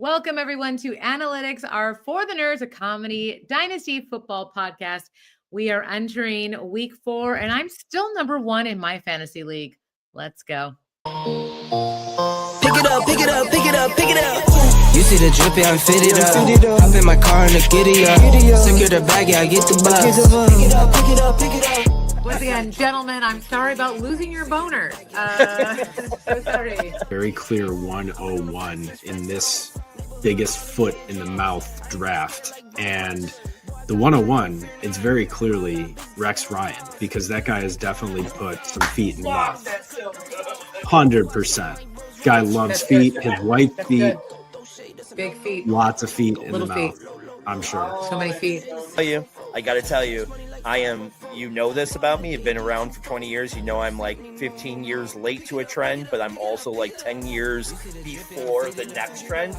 Welcome, everyone, to Analytics, our For the Nerds, a comedy dynasty football podcast. We are entering week 4, and I'm still number 1 in my fantasy league. Let's go. Pick it up, pick it up, pick it up, pick it up. You see the drippy, I'm fitted up. Hop in my car and the giddy up. Secure the bag, yeah, I get the bus. Pick it up, pick it up, pick it up. Once again, gentlemen, I'm sorry about losing your boner. So sorry. Very clear 101 in this biggest foot in the mouth draft. And the 101 is very clearly Rex Ryan, because that guy has definitely put some feet in the mouth. 100%. Guy loves feet, his white feet. Big feet. Lots of feet in Little the feet. mouth, I'm sure. So many feet. I gotta tell you, I am, you know this about me, you've been around for 20 years, you know I'm like 15 years late to a trend, but I'm also like 10 years before the next trend.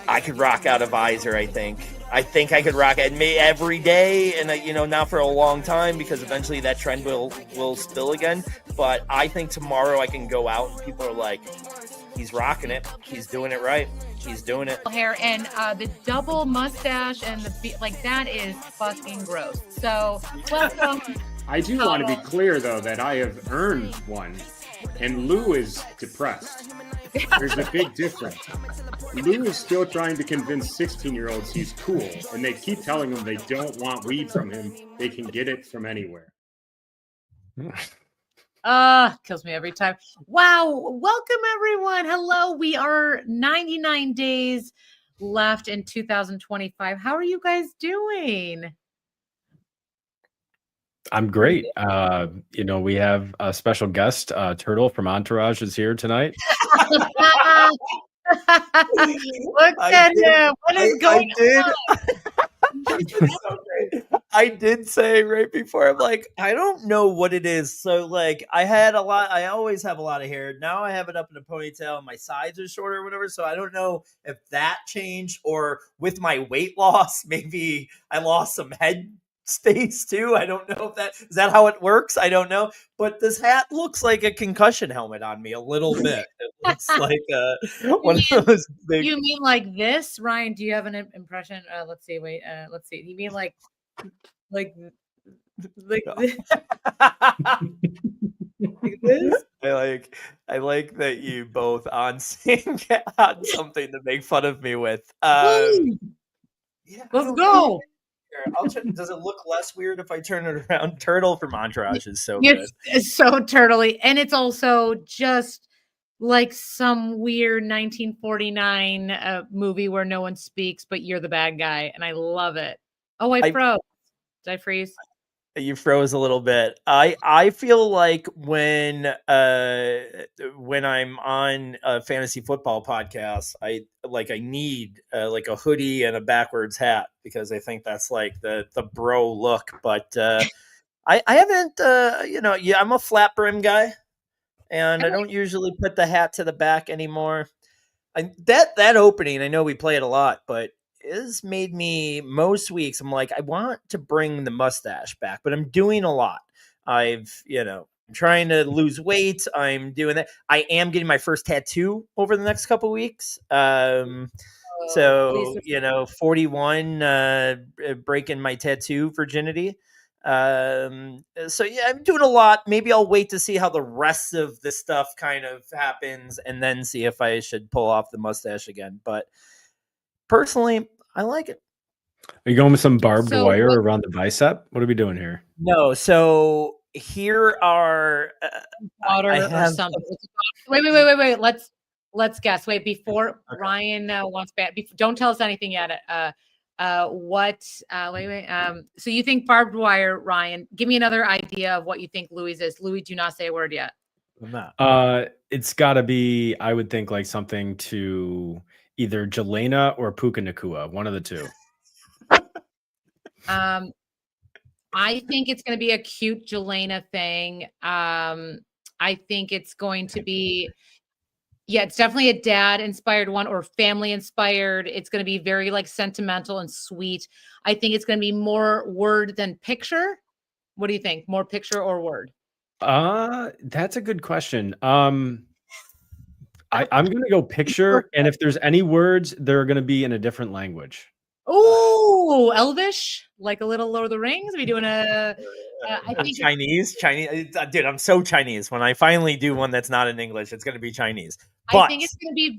I could rock out a visor, I think. I could rock it every day, and not for a long time, because eventually that trend will spill again. But I think tomorrow I can go out and people are like, he's rocking it. He's doing it right. He's doing it. Hair and the double mustache and that is fucking gross. So welcome. I do want to be clear, though, that I have earned one, and Lou is depressed. There's a big difference. Lou is still trying to convince 16-year-olds he's cool, and they keep telling him they don't want weed from him. They can get it from anywhere. Kills me every time. Wow. Welcome, everyone. Hello. We are 99 days left in 2025. How are you guys doing? I'm great. We have a special guest, Turtle from Entourage is here tonight. Look at him. What is going on? I did say right before, I'm like, I don't know what it is. So like I always have a lot of hair. Now I have it up in a ponytail and my sides are shorter or whatever. So I don't know if that changed, or with my weight loss, maybe I lost some head space too. I don't know if is that how it works. I don't know. But this hat looks like a concussion helmet on me a little bit. It looks like one of those big. You mean like this, Ryan? Do you have an impression? Let's see. Wait. Let's see. You mean like this? Like this? I like that you both on sync on something to make fun of me with. Let's go. Does it look less weird if I turn it around? Turtle from Entourage is so good. It's so turtly. And it's also just like some weird 1949 movie where no one speaks, but you're the bad guy. And I love it. Oh, I froze. Did I freeze? You froze a little bit. I feel like when I'm on a fantasy football podcast, I need like a hoodie and a backwards hat, because I think that's like the bro look. But I haven't I'm a flat brim guy, and I don't usually put the hat to the back anymore. That opening, I know we play it a lot, but has made me, most weeks I'm like, I want to bring the mustache back, but I'm doing a lot. I'm trying to lose weight. I'm doing that. I am getting my first tattoo over the next couple weeks. 41, breaking my tattoo virginity. I'm doing a lot. Maybe I'll wait to see how the rest of this stuff kind of happens, and then see if I should pull off the mustache again. But personally, I like it. Are you going with some barbed wire around the bicep? What are we doing here? No. So here are water or something. Wait. Let's guess. Wait, before Ryan wants back. Don't tell us anything yet. So you think barbed wire, Ryan? Give me another idea of what you think Louis is. Louis, do not say a word yet. I'm not. It's got to be, I would think, like something to either Jelena or Puka Nakua, one of the two. I think it's going to be a cute Jelena thing. I think it's going to be, it's definitely a dad inspired one or family inspired. It's going to be very like sentimental and sweet. I think it's going to be more word than picture. What do you think? More picture or word? That's a good question. I'm going to go picture, and if there's any words, they're going to be in a different language. Oh, Elvish, like a little Lord of the Rings. Are we doing I think Chinese. Dude, I'm so Chinese. When I finally do one that's not in English, it's going to be Chinese. I think it's going to be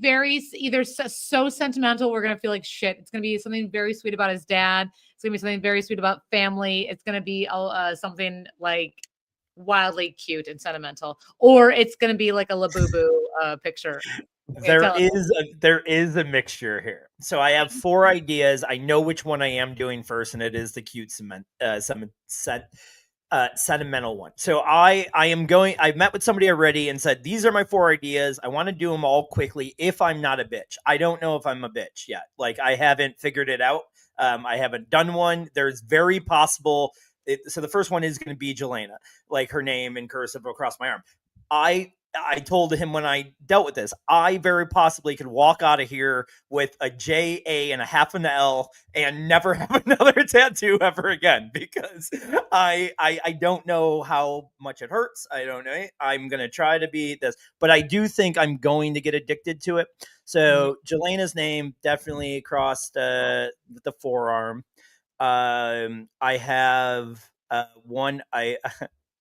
either so sentimental, we're going to feel like shit. It's going to be something very sweet about his dad. It's going to be something very sweet about family. It's going to be something like wildly cute and sentimental, or it's going to be like a Labubu picture. There is a mixture here. So I have 4 ideas. I know which one I am doing first, and it is the cute sentimental one. So I've met with somebody already and said, these are my 4 ideas. I want to do them all quickly if I'm not a bitch. I don't know if I'm a bitch yet. Like, I haven't figured it out. I haven't done one. There's very possible. So the first one is going to be Jelena, like her name in cursive across my arm. I told him when I dealt with this, I very possibly could walk out of here with a J, A, and a half an L and never have another tattoo ever again, because I don't know how much it hurts. I don't know. I'm going to try to be this, but I do think I'm going to get addicted to it. So Jelena's name definitely across the forearm. I have one.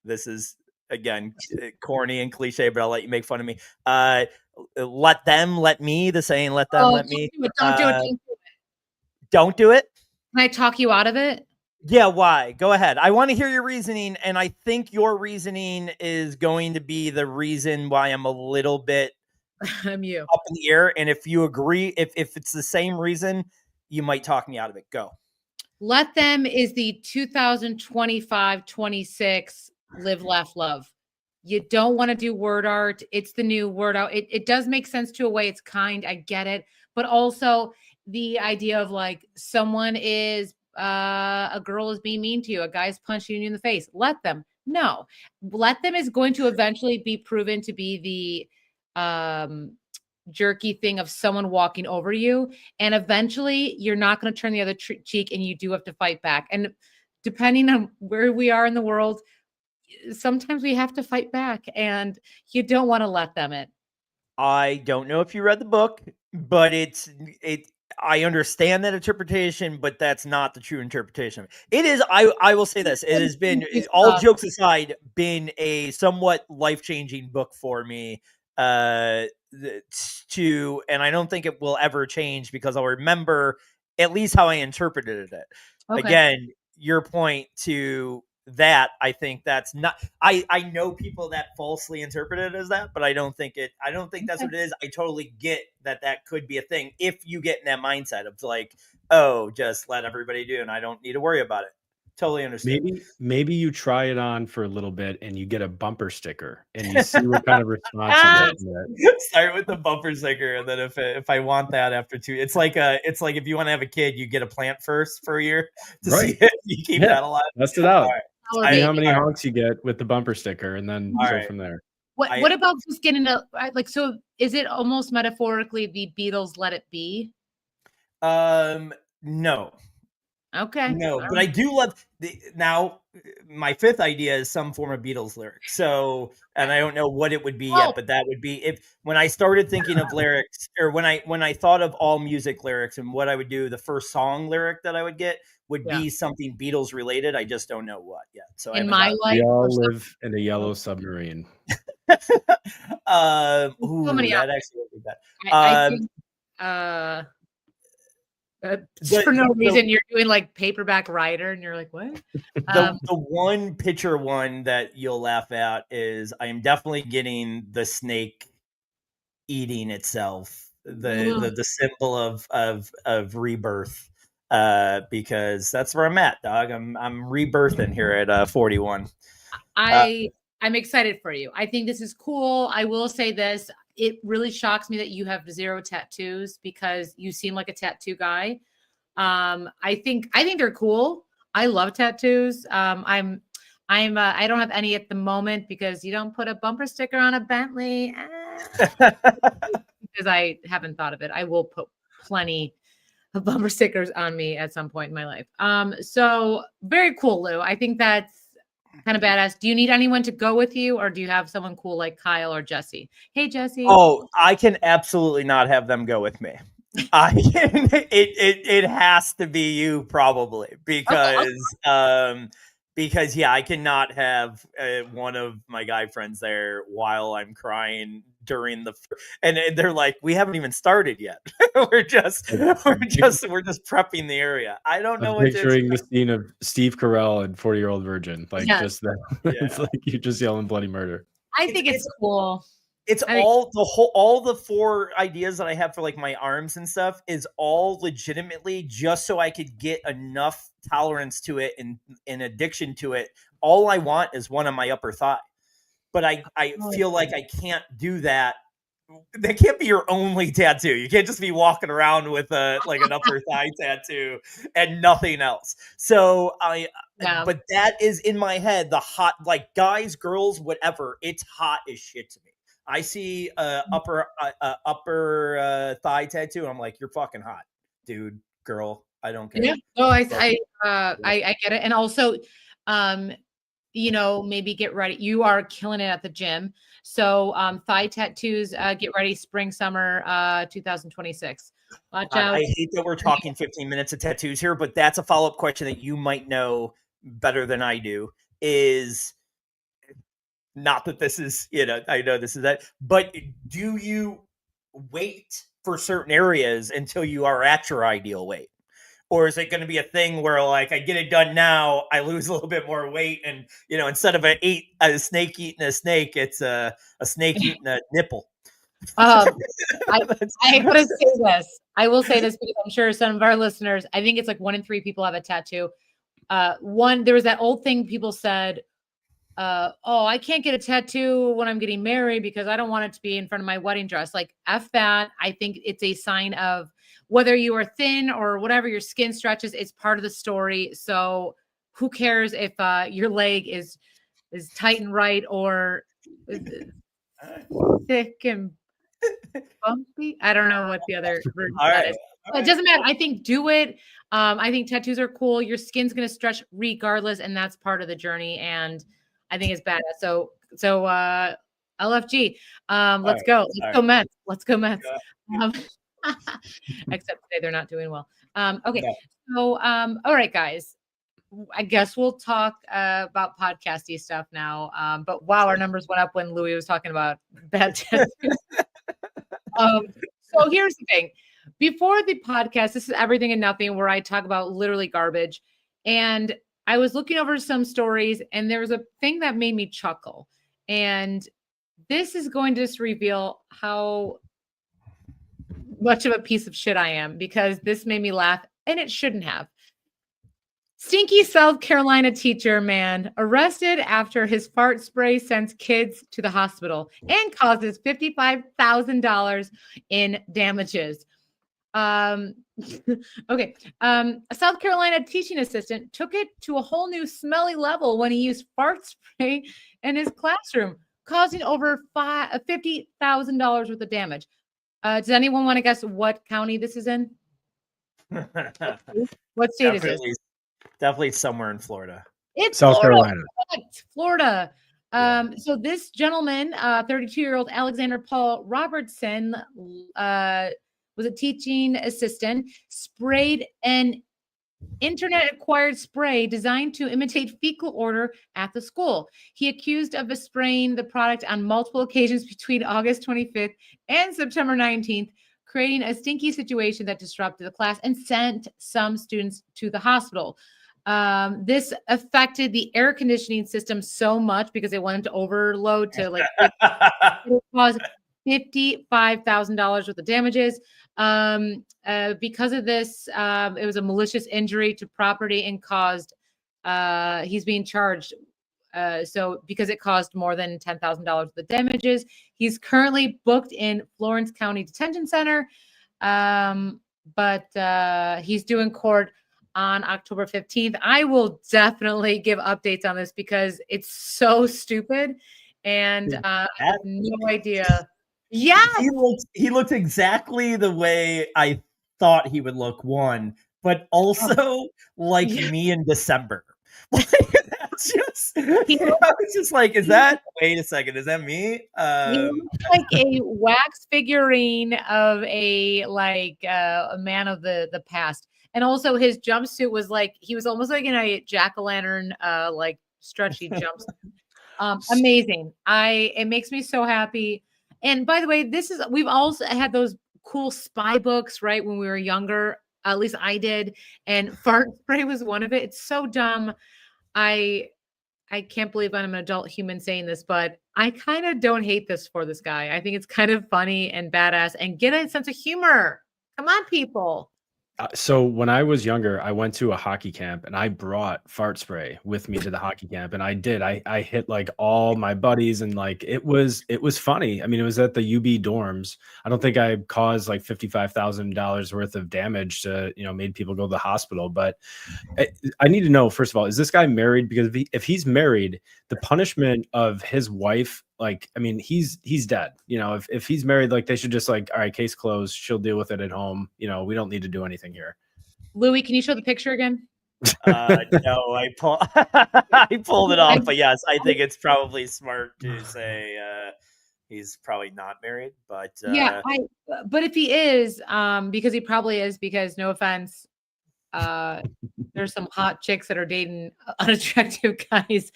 This is, again, corny and cliche, but I'll let you make fun of me. Let them, let me, the saying, let them, let me. Don't do it. Don't do it. Can I talk you out of it? Yeah, why? Go ahead. I want to hear your reasoning, and I think your reasoning is going to be the reason why I'm a little bit I'm you up in the air. And if you agree, if it's the same reason, you might talk me out of it. Go. Let them is the 2025-26 Live, Laugh, Love. You don't want to do word art. It's the new word out. It does make sense to a way. It's kind. I get it. But also the idea of like someone is a girl is being mean to you. A guy's punching you in the face. Let them. No. Let them is going to eventually be proven to be the jerky thing of someone walking over you, and eventually you're not going to turn the other cheek, and you do have to fight back. And depending on where we are in the world, sometimes we have to fight back, and you don't want to let them in. I don't know if you read the book, but I understand that interpretation, but that's not the true interpretation. It is. I will say this: it has been, all jokes aside, been a somewhat life-changing book for me. And I don't think it will ever change, because I'll remember at least how I interpreted it. Okay. Again, your point to that, I think that's not, I know people that falsely interpret it as that, but I don't think that's what it is. I totally get that could be a thing if you get in that mindset of like, oh, just let everybody do, and I don't need to worry about it. Totally understand. Maybe you try it on for a little bit and you get a bumper sticker and you see what kind of response you get. Start with the bumper sticker, and then if I want that after 2, it's like if you want to have a kid, you get a plant first for a year to see if you keep that alive. Test it out. Right. See how many honks you get with the bumper sticker, and then go from there. What about just getting so is it almost metaphorically the Beatles' Let It Be? No. Okay. No, but I do love now my 5th idea is some form of Beatles lyric. So, and I don't know what it would be yet, but that would be when I started thinking of lyrics, or when I thought of all music lyrics and what I would do, the first song lyric that I would get would be something Beatles related. I just don't know what yet. So in my life, we all live in a yellow submarine. That actually would be bad. I think, for no reason, you're doing like paperback writer, and you're like, what? The one picture one that you'll laugh at is I am definitely getting the snake eating itself, the symbol of rebirth, because that's where I'm at, dog. I'm rebirthing here at 41. I'm excited for you. I think this is cool. I will say this. It really shocks me that you have 0 tattoos, because you seem like a tattoo guy. I think they're cool. I love tattoos. I don't have any at the moment, because you don't put a bumper sticker on a Bentley. Because I haven't thought of it. I will put plenty of bumper stickers on me at some point in my life. So very cool, Lou. I think that's kind of badass. Do you need anyone to go with you, or do you have someone cool like Kyle or Jesse? Hey, Jesse. Oh, I can absolutely not have them go with me. It has to be you probably because yeah, I cannot have one of my guy friends there while I'm crying during and they're like, we haven't even started yet. we're just prepping the area. I don't know I'm what to picturing the expect. scene of Steve Carell and 40-Year-Old Virgin, like Yes. just that. It's like you just yelling bloody murder. I think it's cool. It's all the 4 ideas that I have for like my arms and stuff is all legitimately just so I could get enough tolerance to it and addiction to it. All I want is one on my upper thigh, but I feel like I can't do that. That can't be your only tattoo. You can't just be walking around with like an upper thigh tattoo and nothing else. So but that is in my head, the hot, like guys, girls, whatever. It's hot as shit to me. I see upper thigh tattoo. I'm like, you're fucking hot, dude, girl. I don't care. Yeah. Oh, I get it. And also, maybe get ready. You are killing it at the gym. So thigh tattoos, get ready spring, summer 2026. Watch out. I hate that we're talking 15 minutes of tattoos here, but that's a follow-up question that you might know better than I do. Is not that this is, I know this is that, but do you wait for certain areas until you are at your ideal weight? Or is it going to be a thing where like I get it done now, I lose a little bit more weight, and instead of a snake eating a snake, it's a snake eating a nipple? I gotta say this. I will say this because I'm sure some of our listeners, I think it's like 1 in 3 people have a tattoo. There was that old thing people said, I can't get a tattoo when I'm getting married because I don't want it to be in front of my wedding dress. Like, F that. I think it's a sign of whether you are thin or whatever, your skin stretches. It's part of the story. So who cares if your leg is tight and right or thick and bumpy? I don't know what the other version of that is. It doesn't matter. I think do it. I think tattoos are cool. Your skin's going to stretch regardless, and that's part of the journey. And I think it's badass. So LFG. Let's go. Let's go Mets. Let's go Mets. Except today they're not doing well. Okay. No. So all right, guys. I guess we'll talk about podcasty stuff now. But wow, our numbers went up when Louis was talking about bad tattoos. So here's the thing. Before the podcast, this is Everything and Nothing, where I talk about literally garbage. And I was looking over some stories, and there was a thing that made me chuckle. And this is going to just reveal how much of a piece of shit I am, because this made me laugh, and it shouldn't have. Stinky South Carolina teacher man arrested after his fart spray sends kids to the hospital and causes $55,000 in damages. Okay. A South Carolina teaching assistant took it to a whole new smelly level when he used fart spray in his classroom, causing over $50,000 worth of damage. Does anyone want to guess what county this is in? What state is it? Definitely somewhere in Florida. It's South Carolina. Florida. So this gentleman, 32-year-old Alexander Paul Robertson, was a teaching assistant, sprayed an internet-acquired spray designed to imitate fecal odor at the school. He accused of spraying the product on multiple occasions between August 25th and September 19th, creating a stinky situation that disrupted the class and sent some students to the hospital. This affected the air conditioning system so much because it went into overload to like it caused $55,000 worth of damages. Because of this, it was a malicious injury to property and caused, he's being charged. So because it caused more than $10,000 worth of damages, he's currently booked in Florence County Detention Center. But he's due in court on October 15th. I will definitely give updates on this because it's so stupid. And I have no idea. Yeah. He looked exactly the way I thought he would look, one, but also like me in December. That's just, I was just like, is that? Wait a second, is that me? He looks like a wax figurine of a man of the past. And also his jumpsuit was like he was almost like in a jack-o'-lantern like stretchy jumpsuit. Amazing. It makes me so happy. And by the way, we've also had those cool spy books, right? When we were younger, at least I did. And fart spray was one of it. It's so dumb. I can't believe I'm an adult human saying this, but I kind of don't hate this for this guy. I think it's kind of funny and badass and get a sense of humor. Come on, people. So when I was younger, I went to a hockey camp and I brought fart spray with me to the hockey camp. And I hit like all my buddies and like it was funny. I mean, it was at the UB dorms. I don't think I caused like $55,000 worth of damage to, made people go to the hospital. But I need to know, first of all, is this guy married? Because if he's married, the punishment of his wife, like, I mean, he's dead. If he's married, like they should just like, all right, case closed. She'll deal with it at home. We don't need to do anything here. Louis, can you show the picture again? No, I pulled it off. But yes, I think it's probably smart to say he's probably not married. But yeah, but if he is, because he probably is, because no offense, there's some hot chicks that are dating unattractive guys.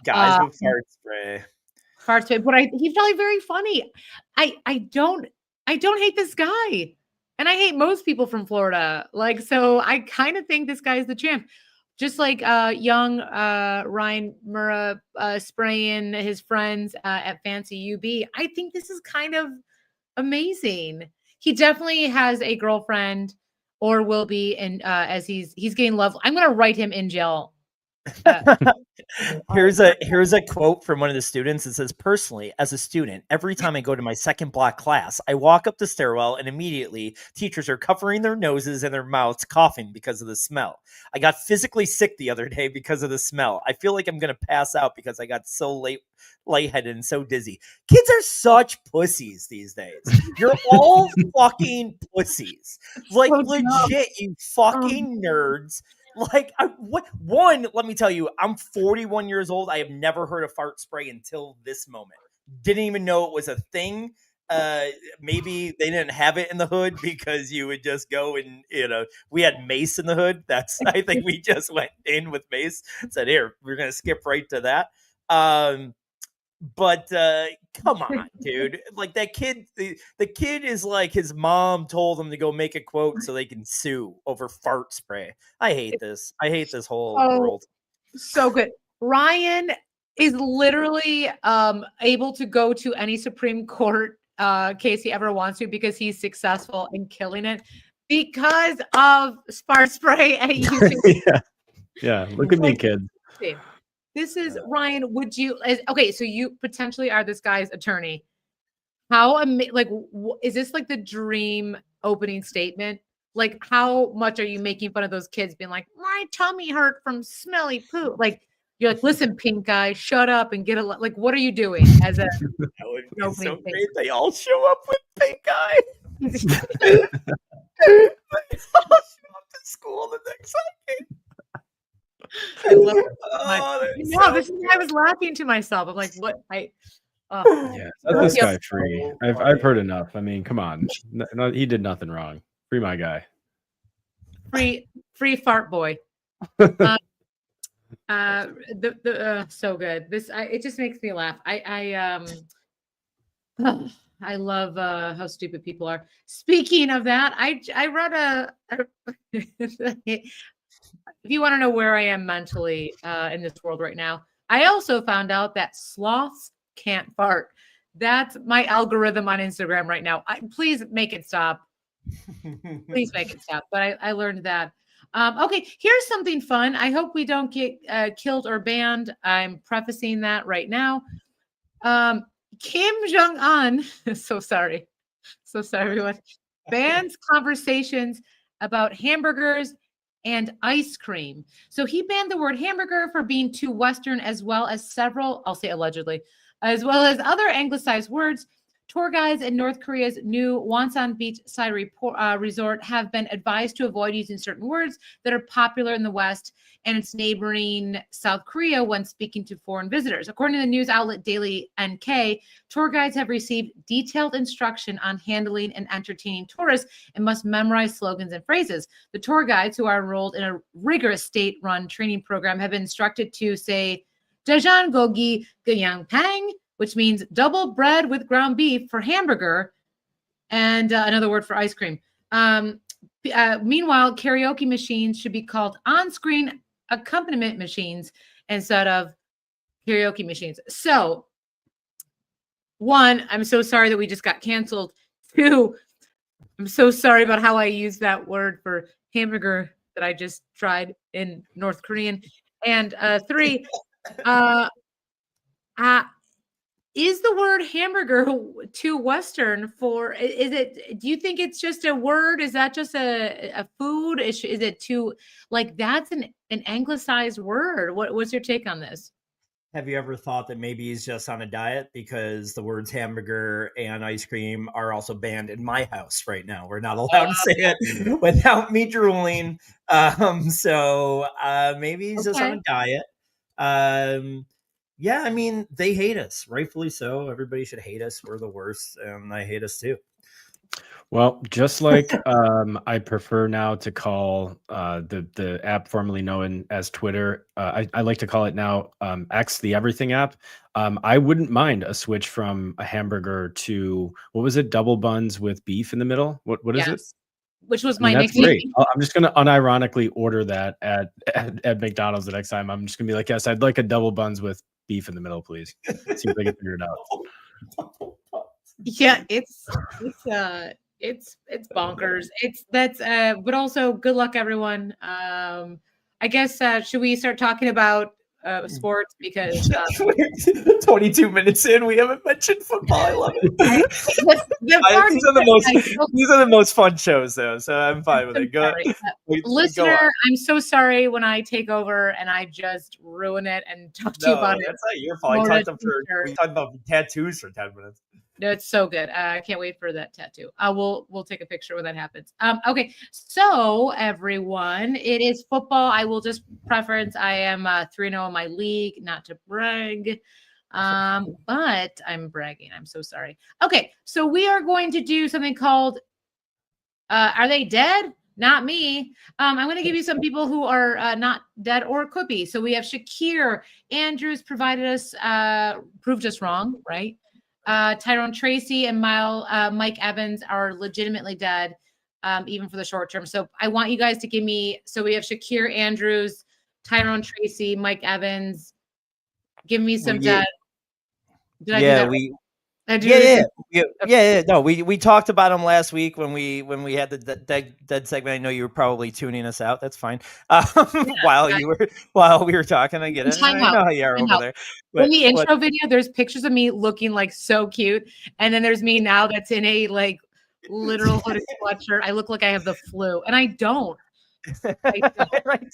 With fart spray. But he's probably very funny. I don't hate this guy, and I hate most people from Florida. Like, so I kind of think this guy is the champ. Just like young Ryan Murrah spraying his friends at Fancy UB. I think this is kind of amazing. He definitely has a girlfriend, or will be, and as he's getting love. I'm gonna write him in jail. Here's a quote from one of the students. It says, personally, as a student, every time I go to my second block class, I walk up the stairwell and immediately teachers are covering their noses and their mouths, coughing because of the smell. I got physically sick the other day because of the smell. I feel like I'm going to pass out because I got so lightheaded and so dizzy. Kids are such pussies these days. You're all fucking pussies. Like, legit, you fucking nerds. Like, let me tell you, I'm 41 years old. I have never heard of fart spray until this moment. Didn't even know it was a thing. Maybe they didn't have it in the hood because you would just go and, we had mace in the hood. I think we just went in with mace, said, here, we're going to skip right to that. But come on, dude. Like, that kid, the kid is like, his mom told him to go make a quote so they can sue over fart spray. I hate this. I hate this whole world. So good. Ryan is literally able to go to any Supreme Court case he ever wants to because he's successful in killing it because of fart spray at YouTube. Yeah. Look at me, kid. This is Ryan. Would you? Okay, so you potentially are this guy's attorney. How is this like the dream opening statement? Like, how much are you making fun of those kids being like, my tummy hurt from smelly poo? Like, you're like, listen, pink guy, shut up and get like, what are you doing as a? That would be so great. They all show up with pink guy. They all show up to school the next Sunday. I love it. This is why I was laughing to myself. I'm like, what? Yeah, let this guy free. I've heard enough. I mean, come on. No, he did nothing wrong. Free my guy. Free fart boy. So good. It just makes me laugh. I love how stupid people are. Speaking of that, I read if you want to know where I am mentally in this world right now, I also found out that sloths can't fart. That's my algorithm on Instagram right now. Please make it stop. Please make it stop. But I learned that. Okay, here's something fun. I hope we don't get killed or banned. I'm prefacing that right now. Kim Jong-un, so sorry, everyone, bans conversations about hamburgers and ice cream. So he banned the word hamburger for being too Western, as well as several, I'll say allegedly, as well as other anglicized words. Tour guides in North Korea's new Wonsan beachside resort have been advised to avoid using certain words that are popular in the West and its neighboring South Korea when speaking to foreign visitors. According to the news outlet Daily NK, tour guides have received detailed instruction on handling and entertaining tourists and must memorize slogans and phrases. The tour guides, who are enrolled in a rigorous state-run training program, have been instructed to say Daejeon gogi gyeang pang, which means double bread with ground beef for hamburger, and another word for ice cream. Meanwhile, karaoke machines should be called on-screen accompaniment machines instead of karaoke machines. So, one, I'm so sorry that we just got canceled. Two, I'm so sorry about how I used that word for hamburger that I just tried in North Korean. And three, is the word hamburger too Western for, is it, do you think it's just a word? Is that just a food? Is it too, like, that's an anglicized word? What's your take on this? Have you ever thought that maybe he's just on a diet because the words hamburger and ice cream are also banned in my house right now? We're not allowed to say it without me drooling. So maybe he's just on a diet. Yeah, I mean, they hate us, rightfully so. Everybody should hate us. We're the worst, and I hate us too. Well, just like I prefer now to call the app formerly known as Twitter, I like to call it now X, the Everything app. I wouldn't mind a switch from a hamburger to, what was it, double buns with beef in the middle? What is it? Which was I mean, my that's great. I'm just going to unironically order that at McDonald's the next time. I'm just going to be like, yes, I'd like a double buns with beef in the middle, please. See if I can figure it out. Yeah, it's bonkers. But also good luck, everyone. I guess should we start talking about sports, because 22 minutes in, we haven't mentioned football. I love it. These are the most fun shows, though, so I'm fine with it. Go, listener, I'm so sorry when I take over and I just ruin it and talk to you about it. That's not your fault. We talked about tattoos for 10 minutes. No, it's so good. I can't wait for that tattoo. We'll take a picture when that happens. Okay, so everyone, it is football. I will just preference. I am 3-0 in my league, not to brag, but I'm bragging. I'm so sorry. Okay, so we are going to do something called "Are They Dead?" Not me. I'm going to give you some people who are not dead or could be. So we have Shakir Andrews provided us, proved us wrong, right? Tyrone Tracy and Mike Evans are legitimately dead, even for the short term. So I want you guys to give me, so we have Shakir Andrews, Tyrone Tracy, Mike Evans. Give me some dead. Did I do that right? Yeah. No, we talked about them last week when we had the dead segment. I know you were probably tuning us out. That's fine. While we were talking, I get it. I know how you are over there. In the intro video, there's pictures of me looking like so cute, and then there's me now that's in a like literal hooded sweatshirt. I look like I have the flu, and I don't. I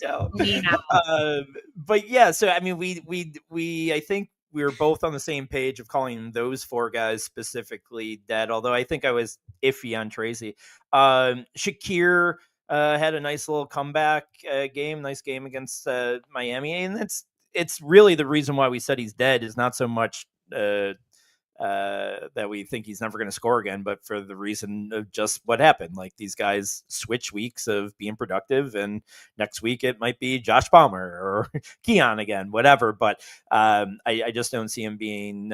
don't. But yeah, so I mean, we I think we were both on the same page of calling those four guys specifically dead, although I think I was iffy on Tracy. Shakir had a nice little comeback nice game against Miami, and it's really the reason why we said he's dead is not so much that we think he's never going to score again, but for the reason of just what happened. Like, these guys switch weeks of being productive, and next week it might be Josh Palmer or Keon again, whatever. But I just don't see him being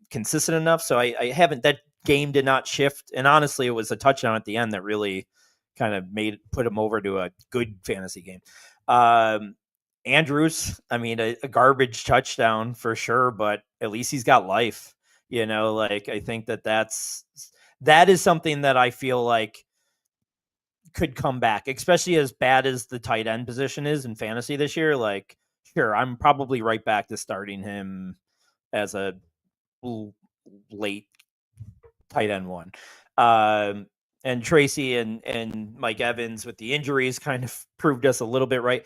consistent enough. So I haven't, that game did not shift. And honestly, it was a touchdown at the end that really kind of put him over to a good fantasy game. Andrews, I mean, a garbage touchdown for sure, but at least he's got life. You know, like, I think that is something that I feel like could come back, especially as bad as the tight end position is in fantasy this year. Like, sure, I'm probably right back to starting him as a late tight end one. And Tracy and Mike Evans with the injuries kind of proved us a little bit right.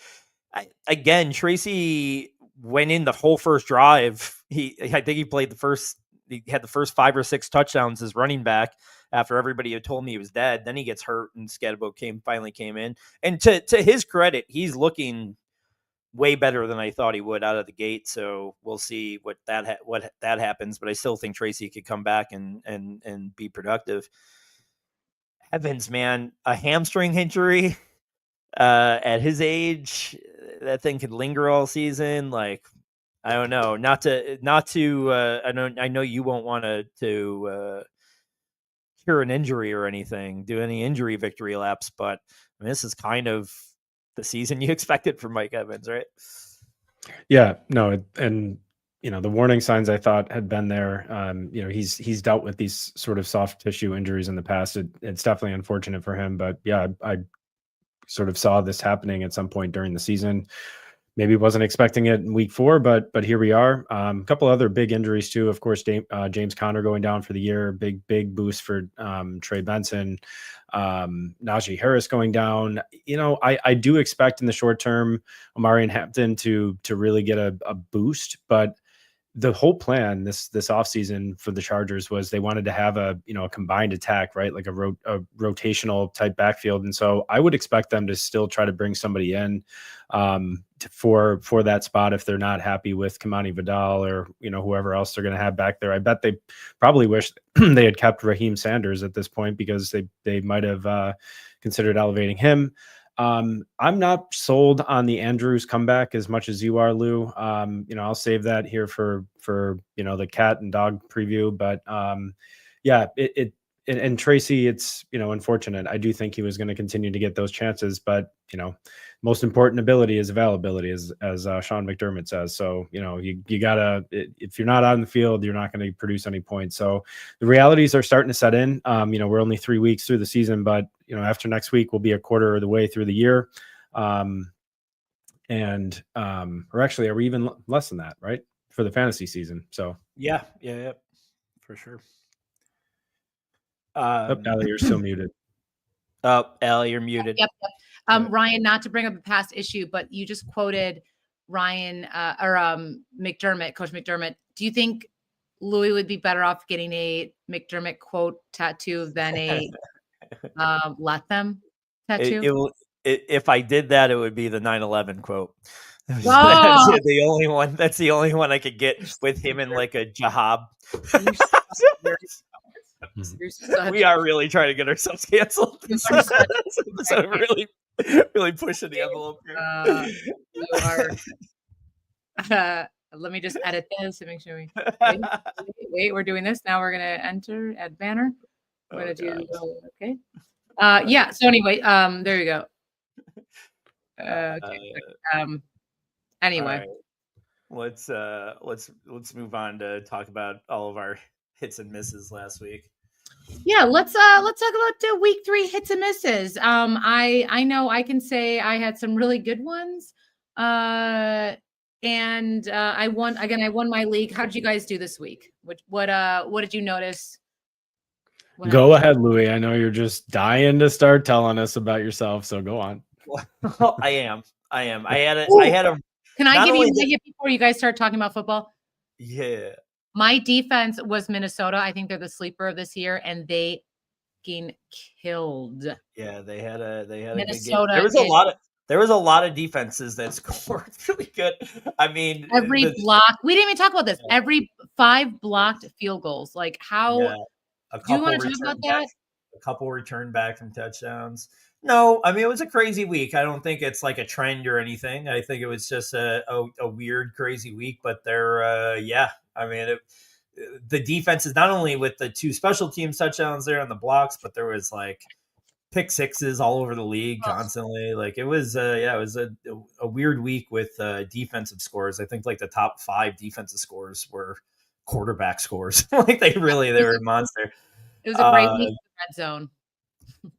Again, Tracy went in the whole first drive. I think he played the first he had the first 5 or 6 touchdowns as running back after everybody had told me he was dead. Then he gets hurt, and Scatterbo finally came in. And to his credit, he's looking way better than I thought he would out of the gate. So we'll see what that happens. But I still think Tracy could come back and be productive. Evans, man, a hamstring injury at his age, that thing could linger all season. Like, I don't know, not to. I know you won't want to cure an injury or anything, do any injury victory laps, but I mean, this is kind of the season you expected from Mike Evans, right? Yeah, no, and the warning signs I thought had been there. He's dealt with these sort of soft tissue injuries in the past. It's definitely unfortunate for him, but yeah, I sort of saw this happening at some point during the season. Maybe wasn't expecting it in week 4, but here we are. A couple other big injuries too. Of course, James Conner going down for the year. Big boost for Trey Benson. Najee Harris going down. I do expect in the short term Omarion Hampton to really get a boost, but the whole plan this offseason for the Chargers was they wanted to have a combined attack, right? Like a rotational type backfield. And so I would expect them to still try to bring somebody in for that spot if they're not happy with Kamani Vidal or whoever else they're going to have back there. I bet they probably wish they had kept Raheem Sanders at this point because they might have considered elevating him. I'm not sold on the Andrews comeback as much as you are, Lou. I'll save that here for the cat and dog preview, but yeah, and Tracy, it's unfortunate. I do think he was going to continue to get those chances, but most important ability is availability, as Sean McDermott says. So you gotta, if you're not on the field, you're not going to produce any points. So the realities are starting to set in. We're only 3 weeks through the season, but after next week we'll be a quarter of the way through the year, or actually, are we even less than that, right, for the fantasy season? So yeah, for sure. Allie, you're still muted. Oh, Allie, you're muted. Yep. Ryan, not to bring up a past issue, but you just quoted Ryan McDermott, Coach McDermott. Do you think Louis would be better off getting a McDermott quote tattoo than a let them tattoo? If I did that, it would be the 9/11 quote. Oh! That's the only one. That's the only one I could get with him in like a jahab. We are really trying to get ourselves canceled. So really pushing the envelope here. You are. Let me just edit this to make sure we wait. We're doing this now. We're gonna add banner. We're gonna do okay. Yeah. So anyway, there you go. Okay. Anyway, right. Let's move on to talk about all of our hits and misses last week. Yeah, let's talk about the week 3 hits and misses. I know I can say I had some really good ones. And I won my league. How did you guys do this week? What did you notice? Go ahead, Louis. I know you're just dying to start telling us about yourself, so go on. Well, I am. I had a. Can I give you a nugget before you guys start talking about football? Yeah. My defense was Minnesota. I think they're the sleeper of this year, and they killed. Yeah, they had a Minnesota. There was a lot of defenses that scored really good. I mean, every block. We didn't even talk about this. Every 5 blocked field goals. Like how? Yeah, do you want to talk about that? A couple returned back from touchdowns. No, I mean, it was a crazy week. I don't think it's like a trend or anything. I think it was just a weird, crazy week. But they're, I mean, the defense is not only with the 2 special teams touchdowns there on the blocks, but there was like pick sixes all over the league constantly. Like it was, it was a weird week with defensive scores. I think like the top 5 defensive scores were quarterback scores. Like they were a monster. It was a great week in the red zone.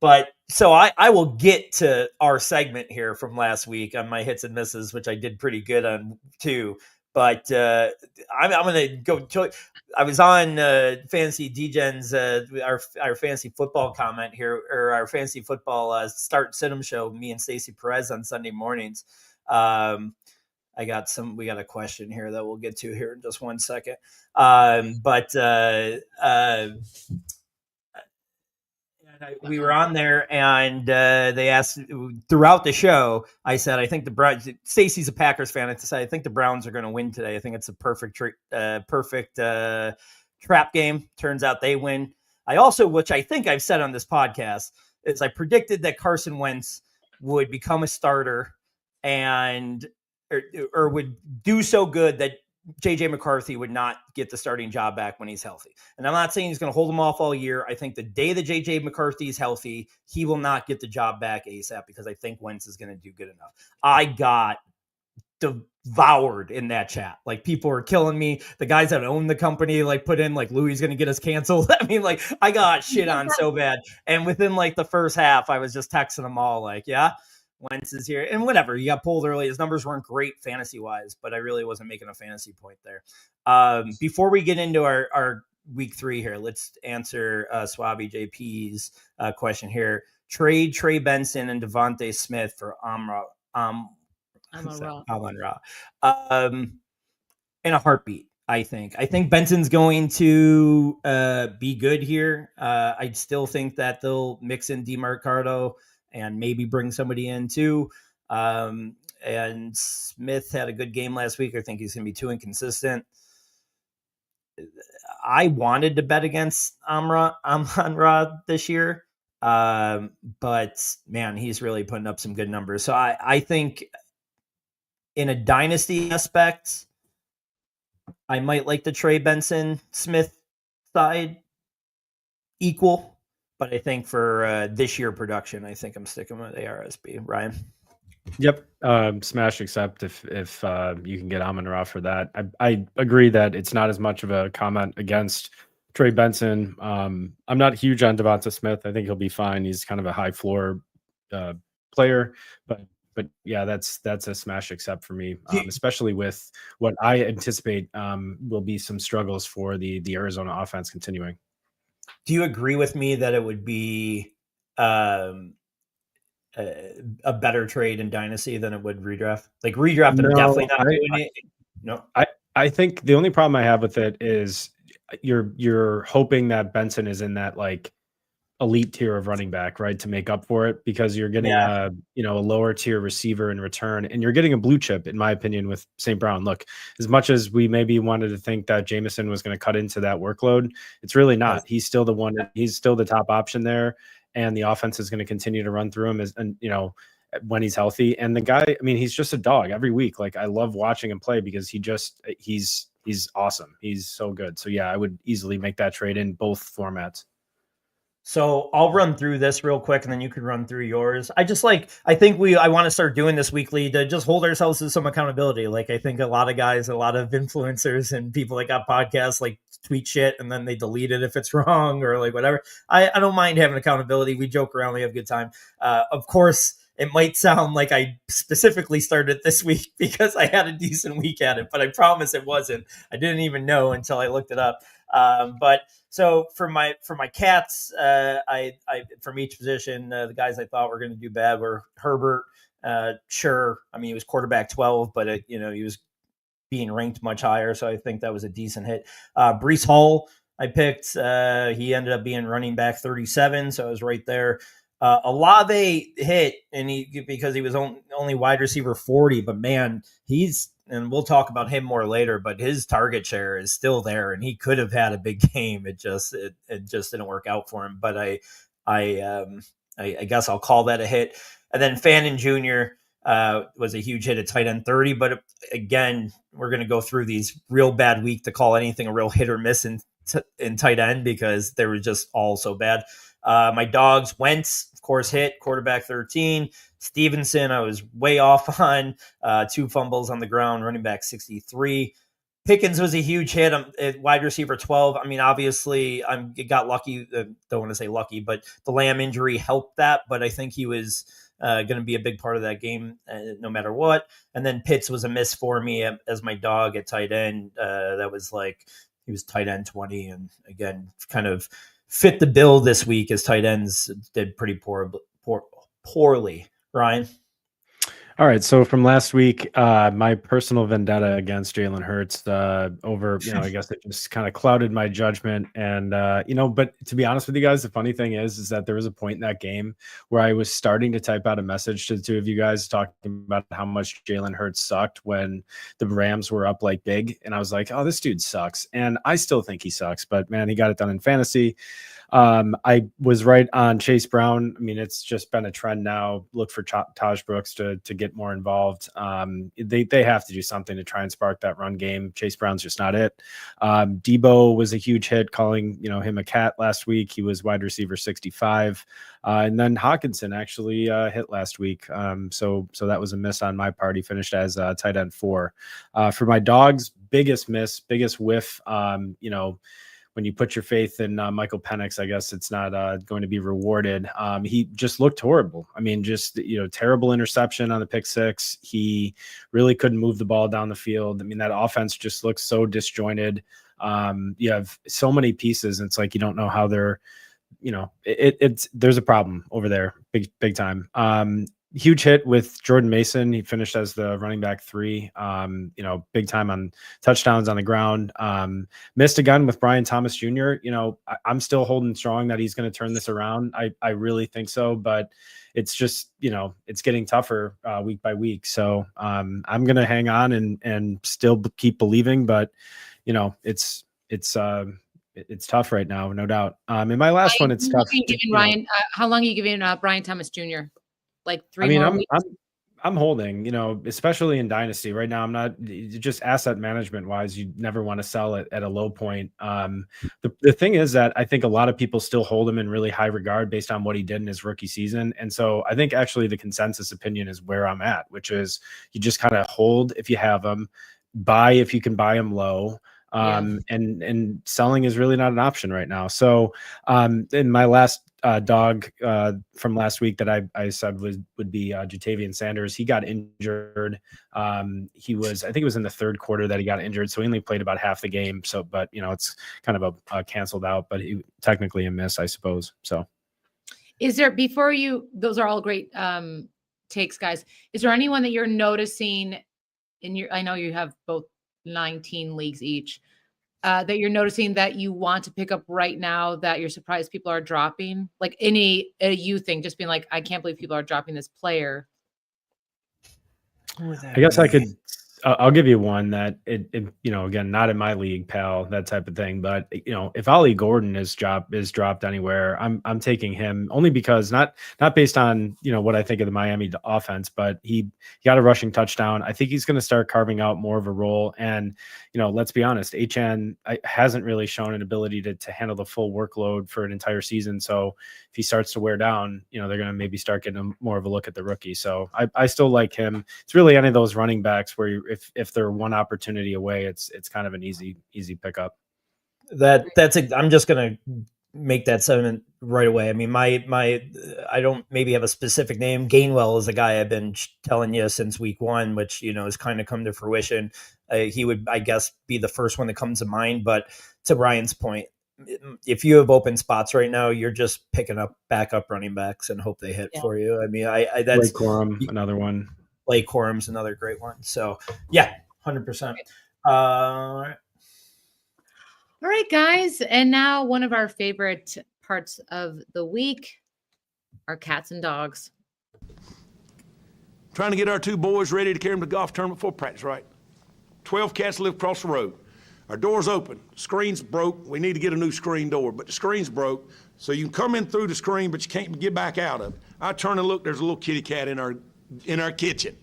But so I will get to our segment here from last week on my hits and misses, which I did pretty good on too. But I'm going to go to. I was on Fantasy DGen's our fantasy football comment here, or our fantasy football start sit 'em show. Me and Stacey Perez on Sunday mornings. we got a question here that we'll get to here in just one second. We were on there, and they asked throughout the show. I said, I think the Browns. Stacy's a Packers fan. I said, I think the Browns are going to win today. I think it's a perfect trap game. Turns out they win. I also, which I think I've said on this podcast, is I predicted that Carson Wentz would become a starter and or would do so good that JJ McCarthy would not get the starting job back when he's healthy. And I'm not saying he's going to hold him off all year. I think the day that JJ McCarthy is healthy, he will not get the job back ASAP because I think Wentz is going to do good enough. I got devoured in that chat. Like, people are killing me. The guys that own the company like put in like Louis going to get us canceled. I mean, like, I got shit on so bad. And within like the first half, I was just texting them all like, yeah, Wentz is here. And whatever, you got pulled early. His numbers weren't great fantasy wise, but I really wasn't making a fantasy point there. Before we get into our week 3 here, let's answer Swabby JP's question here. Trade Trey Benson and Devontae Smith for Amon-Ra in a heartbeat. I think Benson's going to be good here. I still think that they'll mix in DeMarcado and maybe bring somebody in too. And Smith had a good game last week. I think he's going to be too inconsistent. I wanted to bet against Amon-Ra this year. But man, he's really putting up some good numbers. So I think in a dynasty aspect, I might like the Trey Benson Smith side equal. But I think for this year production, I think I'm sticking with ARSB. Ryan? Yep. Smash accept if you can get Amon-Ra for that. I agree that it's not as much of a comment against Trey Benson. I'm not huge on Devonta Smith. I think he'll be fine. He's kind of a high floor player, but yeah, that's a smash accept for me, especially with what I anticipate will be some struggles for the Arizona offense continuing. Do you agree with me that it would be a better trade in Dynasty than it would redraft? Like, redraft, I'm definitely not doing it. No, I think the only problem I have with it is you're hoping that Benson is in that like elite tier of running back, right, to make up for it, because you're getting a lower tier receiver in return, and you're getting a blue chip, in my opinion, with St. Brown. Look, as much as we maybe wanted to think that Jameson was going to cut into that workload, it's really not. He's still the one. He's still the top option there, and the offense is going to continue to run through him when he's healthy. And the guy, I mean, he's just a dog every week. Like, I love watching him play because he's awesome. He's so good. So yeah, I would easily make that trade in both formats. So I'll run through this real quick, and then you can run through yours. I want to start doing this weekly to just hold ourselves to some accountability. Like, I think a lot of guys, a lot of influencers and people that got podcasts like tweet shit and then they delete it if it's wrong or like whatever. I don't mind having accountability. We joke around, we have a good time. Of course, it might sound like I specifically started this week because I had a decent week at it, but I promise it wasn't. I didn't even know until I looked it up. But so for my cats, I from each position, the guys I thought were going to do bad were Herbert. Sure, I mean, he was quarterback 12, but he was being ranked much higher, so I think that was a decent hit. Breece Hall, I picked. He ended up being running back 37, so I was right there. Olave hit, and because he was only wide receiver 40, but man, and we'll talk about him more later, but his target share is still there, and he could have had a big game. It just didn't work out for him. But I guess I'll call that a hit. And then Fannin Jr. Was a huge hit at tight end 30. But again, we're going to go through these real bad week to call anything a real hit or miss in tight end because they were just all so bad. My dogs, Wentz, of course, hit quarterback 13. Stevenson, I was way off on 2 fumbles on the ground, running back 63. Pickens was a huge hit. At wide receiver 12. I mean, obviously, got lucky. Don't want to say lucky, but the Lamb injury helped that. But I think he was going to be a big part of that game no matter what. And then Pitts was a miss for me as my dog at tight end. That was like he was tight end 20. And again, kind of fit the bill this week as tight ends did pretty poorly. Ryan? All right, so from last week, my personal vendetta against Jalen Hurts over, I guess it just kind of clouded my judgment. And but to be honest with you guys, the funny thing is that there was a point in that game where I was starting to type out a message to the two of you guys talking about how much Jalen Hurts sucked when the Rams were up like big, and I was like, oh, this dude sucks, and I still think he sucks, but man, he got it done in fantasy. I was right on Chase Brown. I mean, it's just been a trend now. Look for Taj Brooks to get more involved. They have to do something to try and spark that run game. Chase Brown's just not it. Debo was a huge hit, calling him a cat last week. He was wide receiver 65, and then Hawkinson actually hit last week. So that was a miss on my part. He finished as tight end 4. For my dogs, biggest miss, biggest whiff. When you put your faith in Michael Penix, I guess it's not going to be rewarded. He just looked horrible. I mean, just, terrible interception on the pick 6. He really couldn't move the ball down the field. I mean, that offense just looks so disjointed. You have so many pieces. And it's like, you don't know how they're, there's a problem over there. Big time. Huge hit with Jordan Mason. He finished as the running back 3, big time on touchdowns on the ground. Missed again with Brian Thomas Jr. I'm still holding strong that he's going to turn this around. I really think so, but it's just, it's getting tougher week by week. So I'm going to hang on and still keep believing, but it's tough right now, no doubt. In my last one, it's tough. How long are you giving Brian Thomas Jr.? Like 3 I mean, more weeks? I'm holding, especially in Dynasty right now. I'm not just asset management wise. You never want to sell it at a low point. The thing is that I think a lot of people still hold him in really high regard based on what he did in his rookie season. And so I think actually the consensus opinion is where I'm at, which is you just kind of hold if you have them, buy if you can buy them low. And selling is really not an option right now. So in my last dog from last week that I said would be Jatavian Sanders. He got injured. I think it was in the third quarter that he got injured. So he only played about half the game. So, but it's kind of a canceled out, but he technically a miss, I suppose. So is there, those are all great takes, guys. Is there anyone that you're noticing I know you have both 19 leagues each, that you're noticing that you want to pick up right now that you're surprised people are dropping? Like any you thing, just being like, I can't believe people are dropping this player. I guess I'll give you one that again, not in my league, pal, that type of thing. But if Ollie Gordon is dropped anywhere, I'm taking him only because not based on what I think of the Miami offense, but he got a rushing touchdown. I think he's going to start carving out more of a role. And let's be honest, HN hasn't really shown an ability to handle the full workload for an entire season. So if he starts to wear down, they're going to maybe start getting more of a look at the rookie. So I still like him. It's really any of those running backs where if they're one opportunity away, it's kind of an easy pickup. I'm just going to make that sentiment right away. I mean, I don't maybe have a specific name. Gainwell is a guy I've been telling you since week 1, which, has kind of come to fruition. He would, I guess, be the first one that comes to mind. But to Ryan's point, if you have open spots right now, you're just picking up backup running backs and hope they hit for you. I mean, that's Blake Corum, another one. Blake Corum's another great one. So yeah, 100%. All right, guys. And now one of our favorite parts of the week, our cats and dogs. Trying to get our 2 boys ready to carry them to golf tournament before practice, right? 12 cats live across the road. Our door's open. Screen's broke. We need to get a new screen door, but the screen's broke. So you can come in through the screen, but you can't get back out of it. I turn and look, there's a little kitty cat in our kitchen.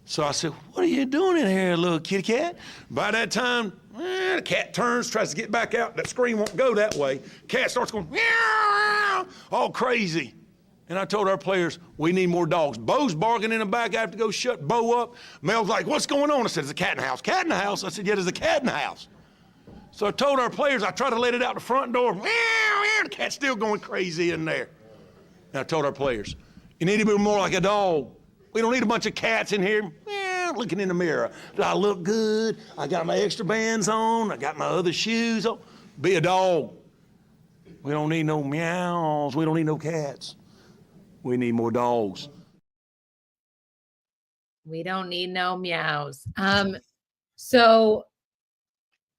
So I said, what are you doing in here, little kitty cat? By that time, the cat turns, tries to get back out. That screen won't go that way. Cat starts going, meow, all crazy. And I told our players, we need more dogs. Bo's barking in the back. I have to go shut Bo up. Mel's like, what's going on? I said, there's a cat in the house. Cat in the house? I said, yeah, there's a cat in the house. So I told our players, I tried to let it out the front door. Meow, meow, the cat's still going crazy in there. And I told our players, you need to be more like a dog. We don't need a bunch of cats in here looking in the mirror. Do I look good? I got my extra bands on. I got my other shoes on. Be a dog. We don't need no meows. We don't need no cats. We need more dogs. We don't need no meows. So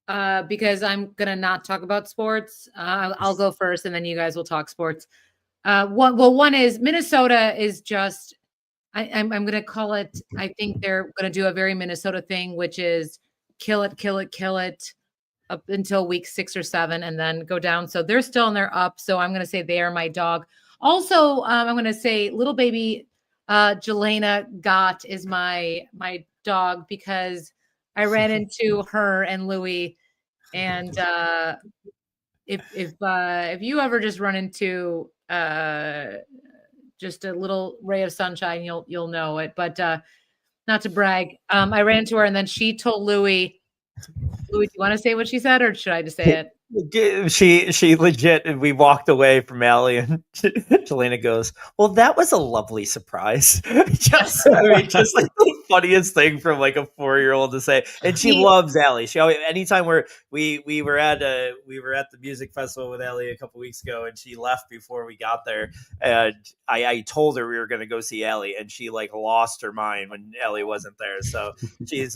because I'm gonna not talk about sports, I'll go first, and then you guys will talk sports. One is Minnesota is just. I'm gonna call it. I think they're gonna do a very Minnesota thing, which is kill it, kill it, kill it, up until week 6 or 7, and then go down. So they're still and they're up. So I'm gonna say they are my dog. Also, I'm gonna say little baby Jelena Gott is my dog because I ran into her and Louie, and if you ever just run into just a little ray of sunshine, you'll know it. But not to brag, I ran into her and then she told Louie, do you want to say what she said or should I just say it? She legit, and we walked away from Allie, and Jelena goes, "Well, that was a lovely surprise." just like the funniest thing from like a 4-year-old to say. And she loves Allie. She always, anytime we were at the music festival with Allie a couple weeks ago, and she left before we got there, and I told her we were going to go see Allie, and she like lost her mind when Allie wasn't there. So she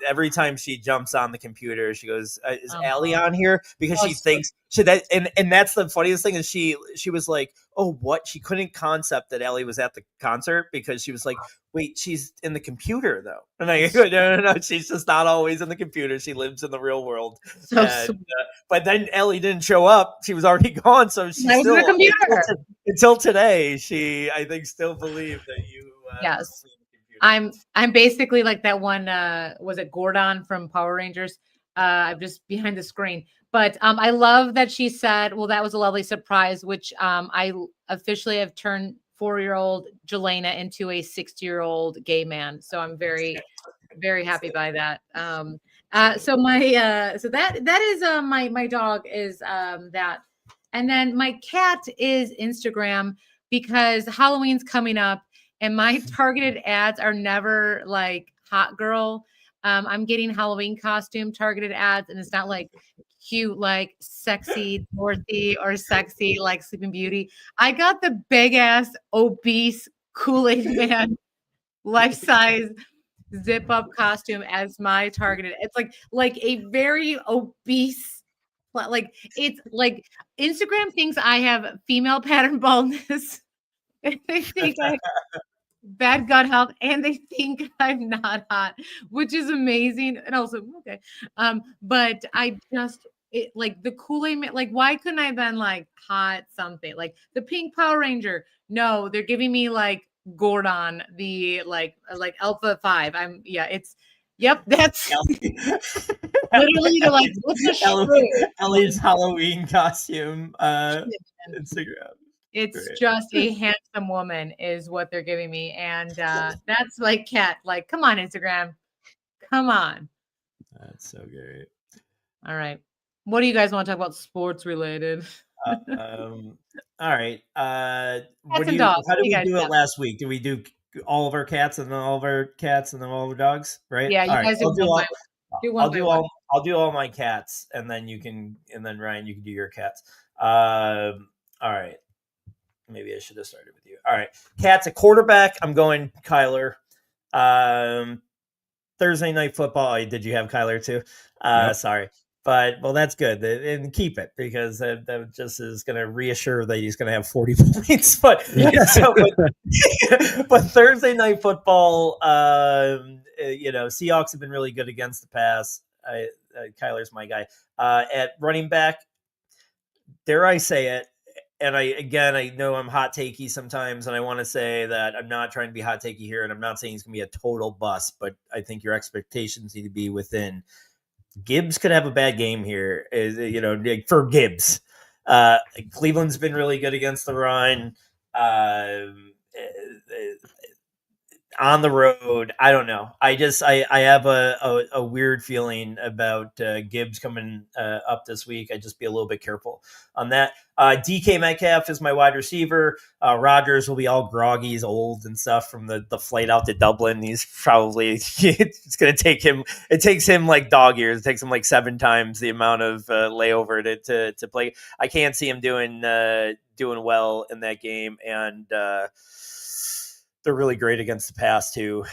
every time she jumps on the computer, she goes, "Is Allie on here?" Because she thinks that, and that's the funniest thing is she was like, "Oh, what?" She couldn't concept that Ellie was at the concert because she was like, "Wait, she's in the computer though." And I go, "No, she's just not always in the computer. She lives in the real world." But then Ellie didn't show up; she was already gone. So she still, in the computer. Until today, she I think still believed that you. Yes, I'm basically like that one. Was it Gordon from Power Rangers? I'm just behind the screen. But I love that she said, well, that was a lovely surprise, which I officially have turned 4-year-old Jelena into a 60-year-old gay man. So I'm very, very happy by that. So that is my dog is that. And then my cat is Instagram because Halloween's coming up and my targeted ads are never like hot girl. I'm getting Halloween costume targeted ads, and it's not like cute, like sexy Dorothy or sexy like Sleeping Beauty. I got the big ass obese Kool-Aid man life size zip up costume as my targeted. It's like a very obese, like it's like Instagram thinks I have female pattern baldness. They think I bad gut health, and they think I'm not hot, which is amazing. And also, okay. But I just like the Kool-Aid man, like why couldn't I have been like hot something? Like the pink Power Ranger. No, they're giving me like Gordon, the like Alpha 5. That's literally they're like, what's the Ellie's Halloween costume Instagram. It's just a handsome woman is what they're giving me. And that's like cat, like, come on, Instagram. Come on. That's so great. All right. What do you guys want to talk about sports related? All right. How did we do it last week? Did we do all of our cats and then all of our cats and then all of our dogs? Right? Yeah, you guys do one. I'll do all my cats, and then Ryan, you can do your cats. All right. Maybe I should have started with you. All right. Cats at quarterback. I'm going Kyler. Thursday night football. Did you have Kyler too? Yep. Sorry. But, well, that's good. And keep it because that just is going to reassure that he's going to have 40 points. But Thursday night football, Seahawks have been really good against the pass. Kyler's my guy. At running back, dare I say it, and I know I'm hot takey sometimes, and I want to say that I'm not trying to be hot takey here, and I'm not saying he's going to be a total bust, but I think your expectations need to be within. Gibbs could have a bad game here, for Gibbs. Cleveland's been really good against the run. On the road, I don't know. I have a weird feeling about Gibbs coming up this week. I'd just be a little bit careful on that. DK Metcalf is my wide receiver. Rodgers will be all groggy. He's old and stuff from the flight out to Dublin. He's probably it's going to take him. It takes him like dog years. It takes him like 7 times the amount of layover to play. I can't see him doing well in that game. And they're really great against the pass too.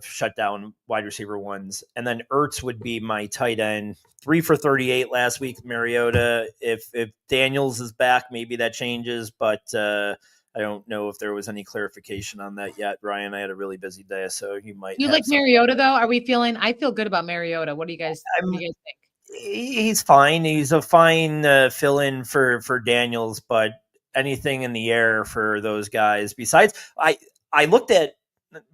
Shut down wide receiver ones. And then Ertz would be my tight end. 3 for 38 last week. Mariota. If Daniels is back, maybe that changes, but I don't know if there was any clarification on that yet. Ryan, I had a really busy day, so you might. You have like some. Mariota though? I feel good about Mariota. What do you guys think? He's fine. He's a fine fill-in for Daniels, but anything in the air for those guys. Besides, I looked at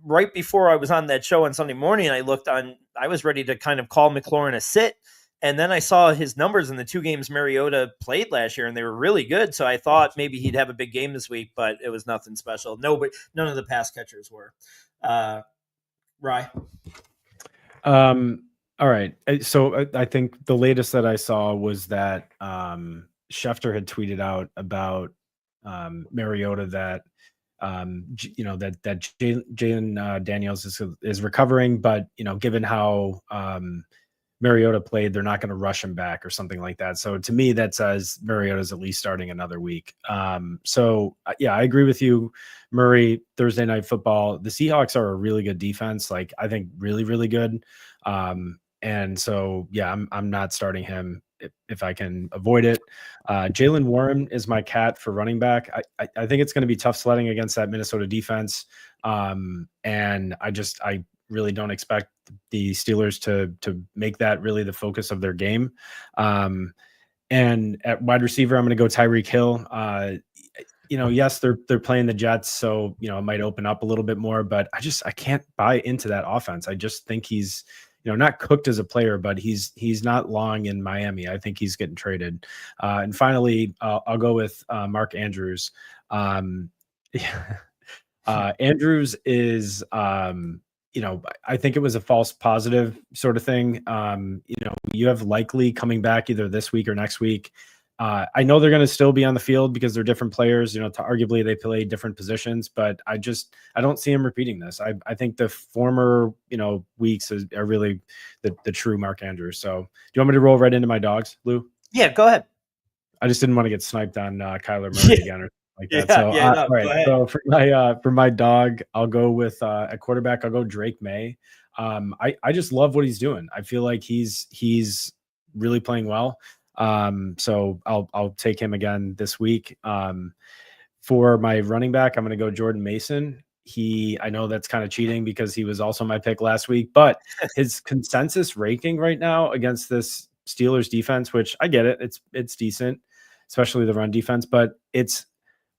right before I was on that show on Sunday morning. I was ready to kind of call McLaurin a sit, and then I saw his numbers in the 2 games Mariota played last year, and they were really good. So I thought maybe he'd have a big game this week, but it was nothing special. None of the pass catchers were. Rye. All right. So I think the latest that I saw was that Schefter had tweeted out about Mariota that that Jalen Daniels is recovering, but given how Mariota played, they're not going to rush him back or something like that. So to me, that says Mariota's at least starting another week. So yeah, I agree with you, Murray. Thursday Night Football. The Seahawks are a really good defense. Like I think really, really good. And so yeah, I'm not starting him if I can avoid it. Jalen Warren is my cat for running back. I think it's going to be tough sledding against that Minnesota defense. And I really don't expect the Steelers to make that really the focus of their game. And at wide receiver, I'm going to go Tyreek Hill. Yes, they're playing the Jets, so it might open up a little bit more, but I can't buy into that offense. I just think he's not cooked as a player, but he's not long in Miami. I think he's getting traded. And finally, I'll go with Mark Andrews. Andrews is I think it was a false positive sort of thing. You have Likely coming back either this week or next week. I know they're going to still be on the field because they're different players, arguably they play different positions, but I don't see him repeating this. I think the former, weeks are really the true Mark Andrews. So do you want me to roll right into my dogs, Lou? Yeah, go ahead. I just didn't want to get sniped on Kyler Murray again or like that. All right. So for my dog, I'll go with a quarterback. I'll go Drake May. I just love what he's doing. I feel like he's really playing well. So I'll take him again this week. For my running back, I'm going to go Jordan Mason. I know that's kind of cheating because he was also my pick last week, but his consensus ranking right now against this Steelers defense, which I get it. It's decent, especially the run defense, but it's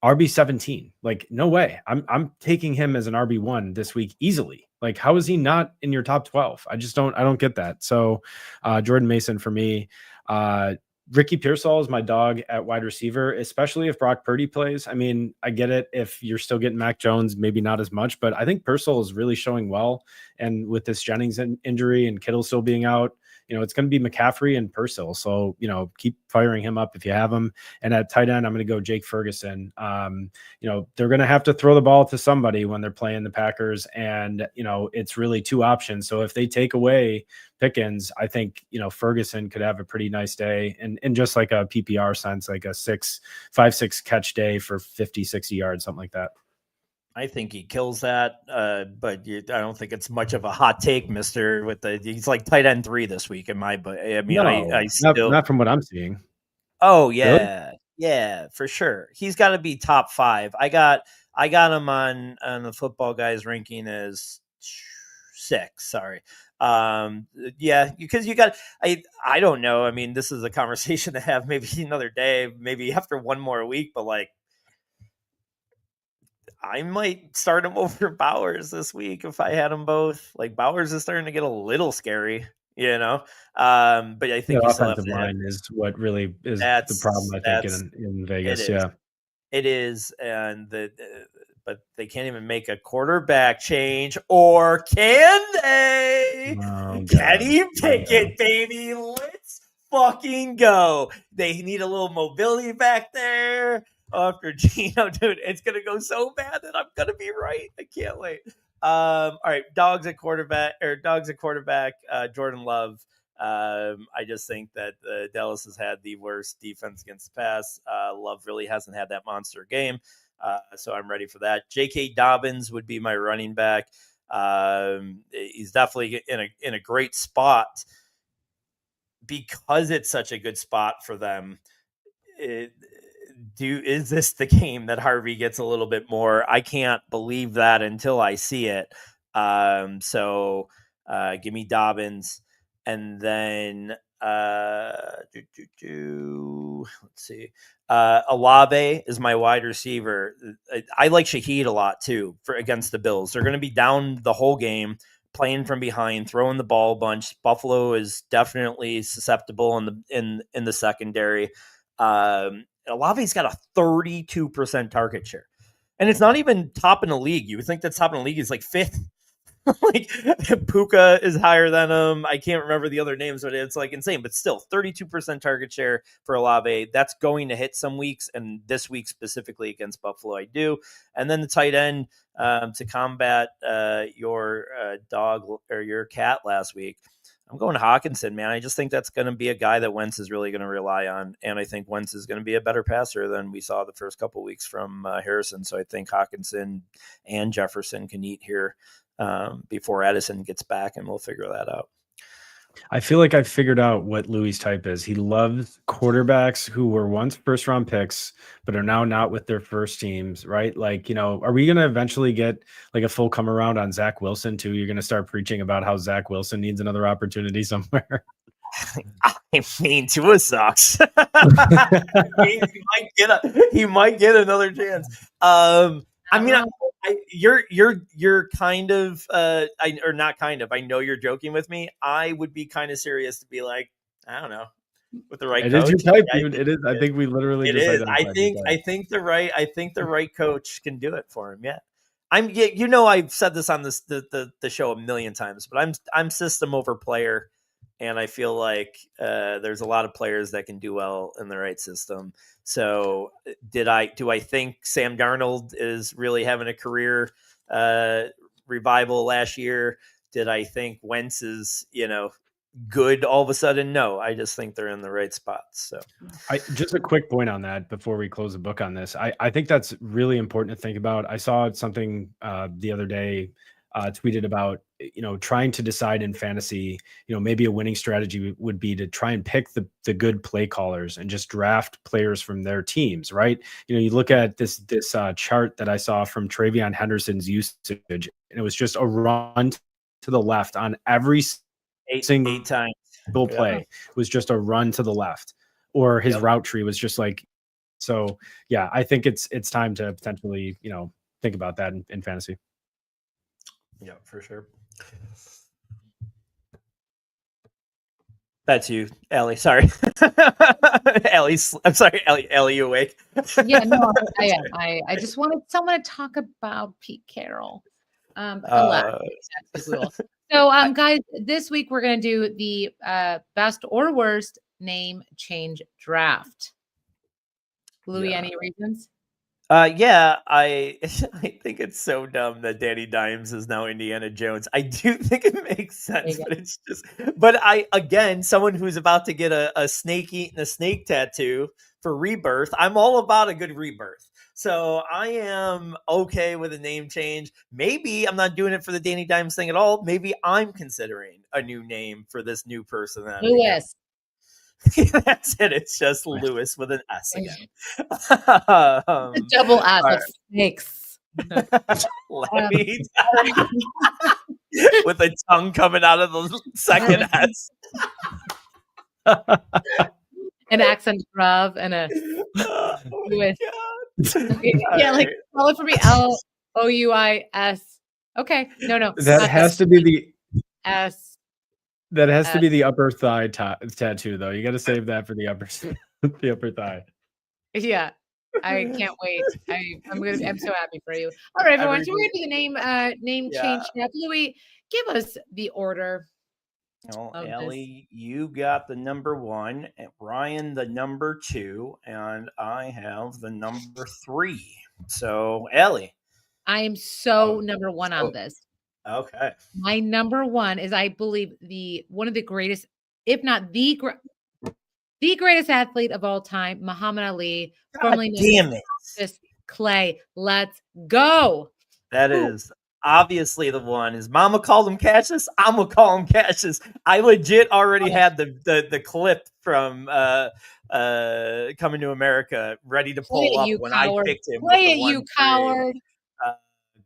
RB17. Like, no way. I'm taking him as an RB1 this week easily. Like, how is he not in your top 12? I don't get that. So Jordan Mason for me. Ricky Pearsall is my dog at wide receiver, especially if Brock Purdy plays. I mean, I get it. If you're still getting Mac Jones, maybe not as much, but I think Pearsall is really showing well. And with this Jennings injury and Kittle still being out, it's going to be McCaffrey and Purcell. So, keep firing him up if you have him. And at tight end, I'm going to go Jake Ferguson. They're going to have to throw the ball to somebody when they're playing the Packers. And, it's really 2 options. So if they take away Pickens, I think, Ferguson could have a pretty nice day. And just like a PPR sense, like a 5-6 catch day for 50, 60 yards, something like that. I think he kills that, but I don't think it's much of a hot take, Mister. He's like tight end 3 this week in my book. I mean, I still not from what I'm seeing. Oh yeah, Really? yeah, for sure. He's got to be top 5. I got him on the Football Guys ranking as 6. Sorry. Yeah, because you got. I don't know. I mean, this is a conversation to have maybe another day, maybe after one more week, but like. I might start him over Bowers this week if I had them both. Like Bowers is starting to get a little scary, But I think The you still have offensive to have, line is what really is the problem, I think, in Vegas. Yeah. It is, and but they can't even make a quarterback change, or can they? Oh, Kenny Pickett, baby, let's fucking go! They need a little mobility back there. After Gino, dude, it's gonna go so bad that I'm gonna be right. I can't wait. All right, dogs at quarterback. Jordan Love. I just think that Dallas has had the worst defense against the pass. Love really hasn't had that monster game. So I'm ready for that. J.K. Dobbins would be my running back. He's definitely in a great spot because it's such a good spot for them. Is this the game that Harvey gets a little bit more? I can't believe that until I see it. So give me Dobbins, and then let's see. Olave is my wide receiver. I like Shaheed a lot too for against the Bills. They're going to be down the whole game, playing from behind, throwing the ball a bunch. Buffalo is definitely susceptible in the secondary. Olave's got a 32% target share, and it's not even top in the league. You would think that's top in the league is like fifth. Like Puka is higher than him. I can't remember the other names, but it's like insane. But still, 32% target share for Olave. That's going to hit some weeks, and this week specifically against Buffalo, I do. And then the tight end to combat your dog or your cat last week. I'm going Hawkinson, man. I just think that's going to be a guy that Wentz is really going to rely on. And I think Wentz is going to be a better passer than we saw the first couple of weeks from Harrison. So I think Hawkinson and Jefferson can eat here before Edison gets back, and we'll figure that out. I feel like I've figured out what Louis' type is. He loves quarterbacks who were once first round picks, but are now not with their first teams, right? Like, are we going to eventually get like a full come around on Zach Wilson too? You're going to start preaching about how Zach Wilson needs another opportunity somewhere. I mean, Tua sucks. He might get another chance. I mean, you're kind of, or not kind of. I know you're joking with me. I would be kind of serious to be like, I don't know, with the right coach. It is your type, dude. It is. I think we literally. It is. I think the right coach can do it for him. Yeah. I've said this on the show a million times, but I'm system over player. And I feel like there's a lot of players that can do well in the right system. So do I think Sam Darnold is really having a career revival last year? Did I think Wentz is, good all of a sudden? No, I just think they're in the right spots. So just a quick point on that before we close the book on this. I think that's really important to think about. I saw something the other day tweeted about, trying to decide in fantasy, maybe a winning strategy would be to try and pick the good play callers and just draft players from their teams, right? You look at this chart that I saw from Travion Henderson's usage, and it was just a run to the left on every single time play. It was just a run to the left, or his route tree was just like, so yeah, I think it's time to potentially, think about that in fantasy. Yeah, for sure. That's you, Ellie. Sorry. I'm sorry, Ellie, you awake? Yeah, no, I just wanted someone to talk about Pete Carroll. So, guys, this week we're going to do the best or worst name change draft. Louis, any reasons? Yeah, I think it's so dumb that Danny Dimes is now Indiana Jones. I do think it makes sense, but someone who's about to get a snake eating a snake tattoo for rebirth, I'm all about a good rebirth. So I am okay with a name change. Maybe I'm not doing it for the Danny Dimes thing at all. Maybe I'm considering a new name for this new person. Lewis. That's it. It's just Lewis with an S again. Double S of snakes. With a tongue coming out of the second S. An accent rub and a Lewis. Yeah, like spell it for me. Louis. Okay. No. That has to be the S. That has to be the upper thigh tattoo, though. You got to save that for the upper thigh. Yeah, I can't wait. I'm so happy for you. All right, everyone. So we're gonna do the name change now. Louis, give us the order. Ellie, you got the number 1, and Ryan the number 2, and I have the number 3. So, Ellie, I am so number 1 on this. Okay. My number 1 is, I believe, one of the greatest, if not the greatest athlete of all time, Muhammad Ali, formerly known as Clay. Let's go. That is obviously the one. Is Mama called him Cassius? I'm gonna call him Cassius. I legit already had the clip from Coming to America ready to Play pull it, up you when coward. I picked him. Play with it, the you 1-3. coward.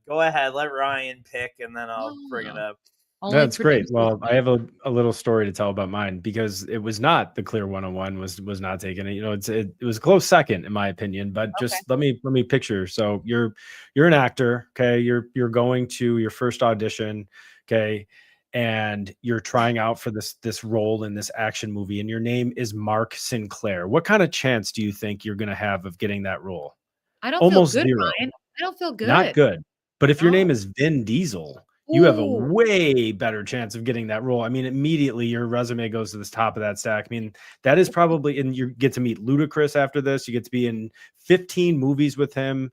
Go ahead, let Ryan pick, and then I'll bring it Oh. up. Only That's great. producers. Well, I have a little story to tell about mine because it was not the clear 101 was not taken. You know, it was a close second in my opinion, but just let me picture. So you're an actor, okay? You're going to your first audition, okay? And you're trying out for this role in this action movie, and your name is Mark Sinclair. What kind of chance do you think you're going to have of getting that role? I don't Almost feel good, zero. Ryan. I don't feel good. Not good. But if your No. name is Vin Diesel, you have a Ooh. way better chance of getting that role. I mean, immediately your resume goes to the top of that stack. I mean, that is probably, and you get to meet Ludacris after this. You get to be in 15 movies with him.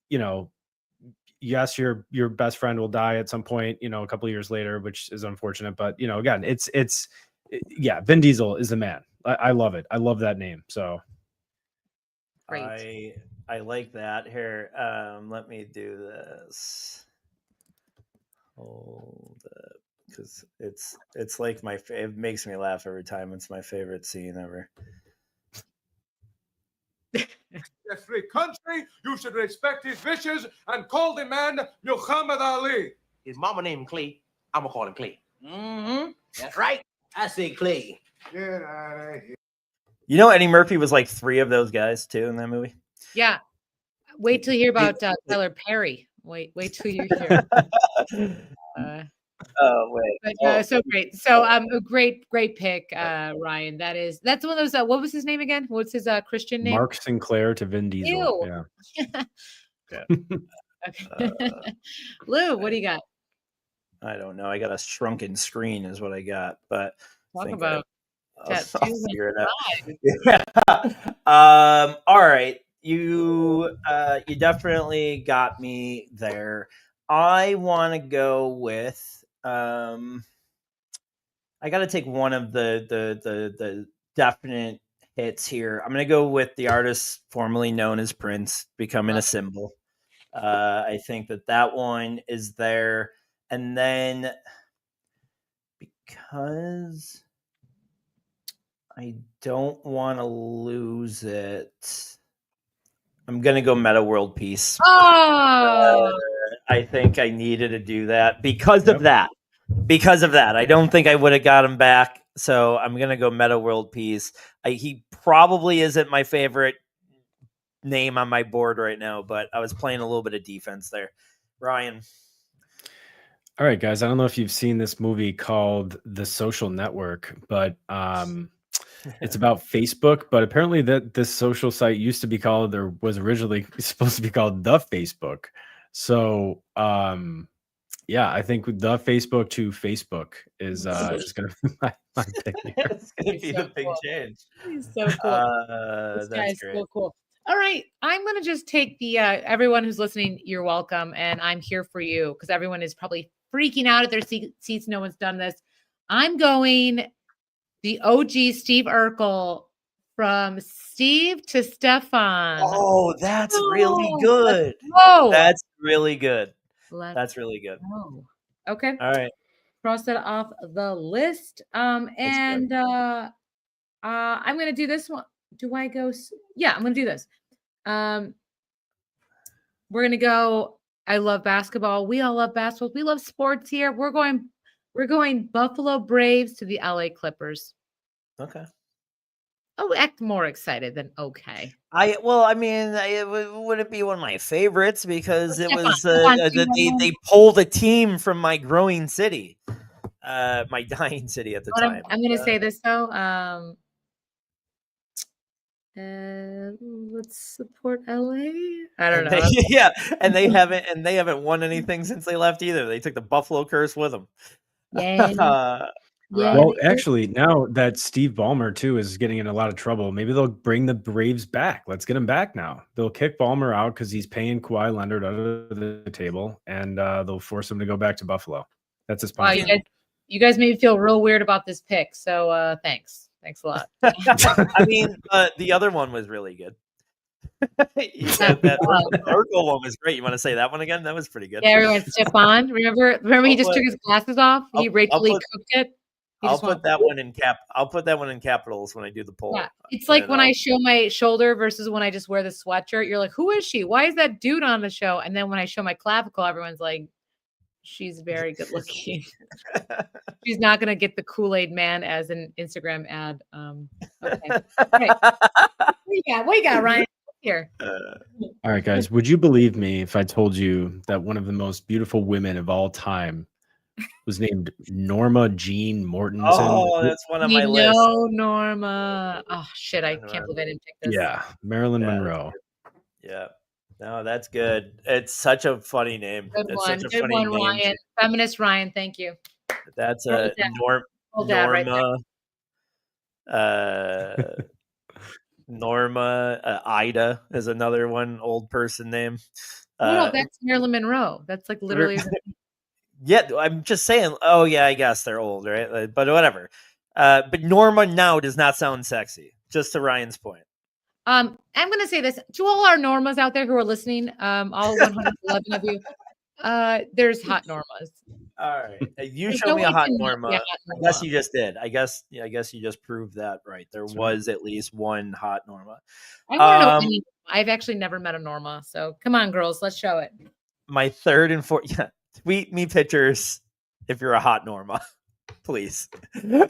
You know, yes, your best friend will die at some point, you know, a couple of years later, which is unfortunate. But, you know, again, yeah, Vin Diesel is the man. I love it. I love that name. So Great. I like that. Here, let me do this. Hold up, because it's like it makes me laugh every time. It's my favorite scene ever. A free country, you should respect his wishes and call the man Muhammad Ali. His mama named Clay. I'm gonna call him Clay. Mm-hmm. That's right. I say Clay. Get out of here. You know, Eddie Murphy was like 3 of those guys too in that movie. Yeah. Wait till you hear about Tyler Perry. Wait till you hear. Oh wait. But, so great. So a great pick, Ryan. That's one of those. What was his name again? What's his Christian name? Mark Sinclair to Vin Diesel. Ew. Yeah. Okay. Lou, what do you got? I don't know. I got a shrunken screen, is what I got. But Talk think about I'll figure it tattoos. out. All right. You definitely got me there. I want to go with. I got to take one of the definite hits here. I'm going to go with the artist formerly known as Prince, becoming a symbol. I think that one is there. And then because I don't want to lose it, I'm going to go Meta World Peace. Oh, I think I needed to do that because of that. Because of that, I don't think I would have got him back. So I'm gonna go Meta World Peace. He probably isn't my favorite name on my board right now, but I was playing a little bit of defense there. Ryan. All right, guys. I don't know if you've seen this movie called The Social Network, but it's about Facebook. But apparently, this social site used to be called, or was originally supposed to be called The Facebook. So, yeah, I think the Facebook to Facebook is going to be my pick here. It's going to be the big change. He's so cool. This That's guy's great. so cool. All right, I'm going to just take the everyone who's listening, you're welcome, and I'm here for you because everyone is probably freaking out at their seats. No one's done this. I'm going the OG Steve Urkel from Steve to Stefan. Oh, that's really good. Whoa, That's really good. Let's That's really good. go. Okay. All right. Cross that off the list. And I'm going to do this one. Do I go? Yeah, I'm going to do this. We're going to go. I love basketball. We all love basketball. We love sports here. We're going Buffalo Braves to the LA Clippers. Okay. Oh, act more excited than okay. It wouldn't be one of my favorites because it was Stefan, they pulled a team from my growing city, my dying city at the time. I'm going to say this though. Let's support LA. I don't know. Yeah, and they haven't won anything since they left either. They took the Buffalo curse with them. Yeah. Well, actually, now that Steve Ballmer too is getting in a lot of trouble, maybe they'll bring the Braves back. Let's get him back now. They'll kick Ballmer out because he's paying Kawhi Leonard under the table, and they'll force him to go back to Buffalo. That's his punishment. Wow, you guys made me feel real weird about this pick. So thanks a lot. I mean, the other one was really good. That Urkel one was great. You want to say that one again? That was pretty good. Yeah, everyone, Stefan. Remember he just took his glasses off? He Rachel cooked it. I'll put that one in capitals when I do the poll. Yeah. It's like when I show my shoulder versus when I just wear the sweatshirt. You're like, who is she? Why is that dude on the show? And then when I show my clavicle, everyone's like, she's very good looking. She's not going to get the Kool-Aid man as an Instagram ad. Okay. Right. What you got, Ryan? Here. All right, guys. Would you believe me if I told you that one of the most beautiful women of all time was named Norma Jean Mortensen? Oh, that's one on my list. Norma. Oh, shit. I can't believe I didn't pick this. Yeah. Marilyn Monroe. Yeah. No, that's good. It's such a funny name. Good one, Ryan. Feminist Ryan. Thank you. That's a Norma. Norma. Ida is another one. Old person name. No, that's Marilyn Monroe. That's like literally. Yeah, I'm just saying. Oh, yeah, I guess they're old, right? But whatever. But Norma now does not sound sexy. Just to Ryan's point. I'm going to say this to all our Normas out there who are listening. All 111 of you. There's hot Normas. All right, you show me a hot Norma. I guess you just did. I guess you just proved that right. There was at least one hot Norma. I want to know any. I've actually never met a Norma. So come on, girls, let's show it. My third and fourth. Yeah, tweet me pictures if you're a hot Norma, please. Even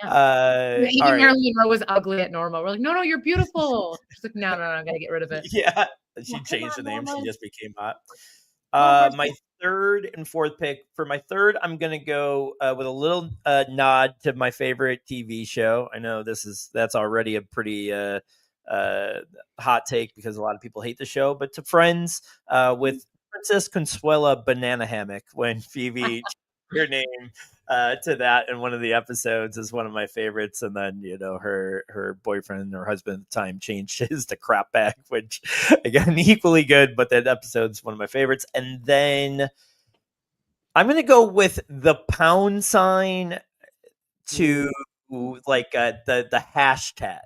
Marilyn Monroe was ugly at Norma. We're like, no, you're beautiful. She's like, no, I gotta get rid of it. Yeah, she changed the name. She just became hot. My third and fourth pick. For my third, I'm gonna go with a little nod to my favorite TV show. I know that's already a pretty hot take because a lot of people hate the show, but to Friends with Princess Consuela Banana Hammock when Phoebe changed her name to that in one of the episodes is one of my favorites. And then, her boyfriend or husband at the time changed his to Crap Bag, which again, equally good, but that episode's one of my favorites. And then I'm going to go with the pound sign to like the hashtag,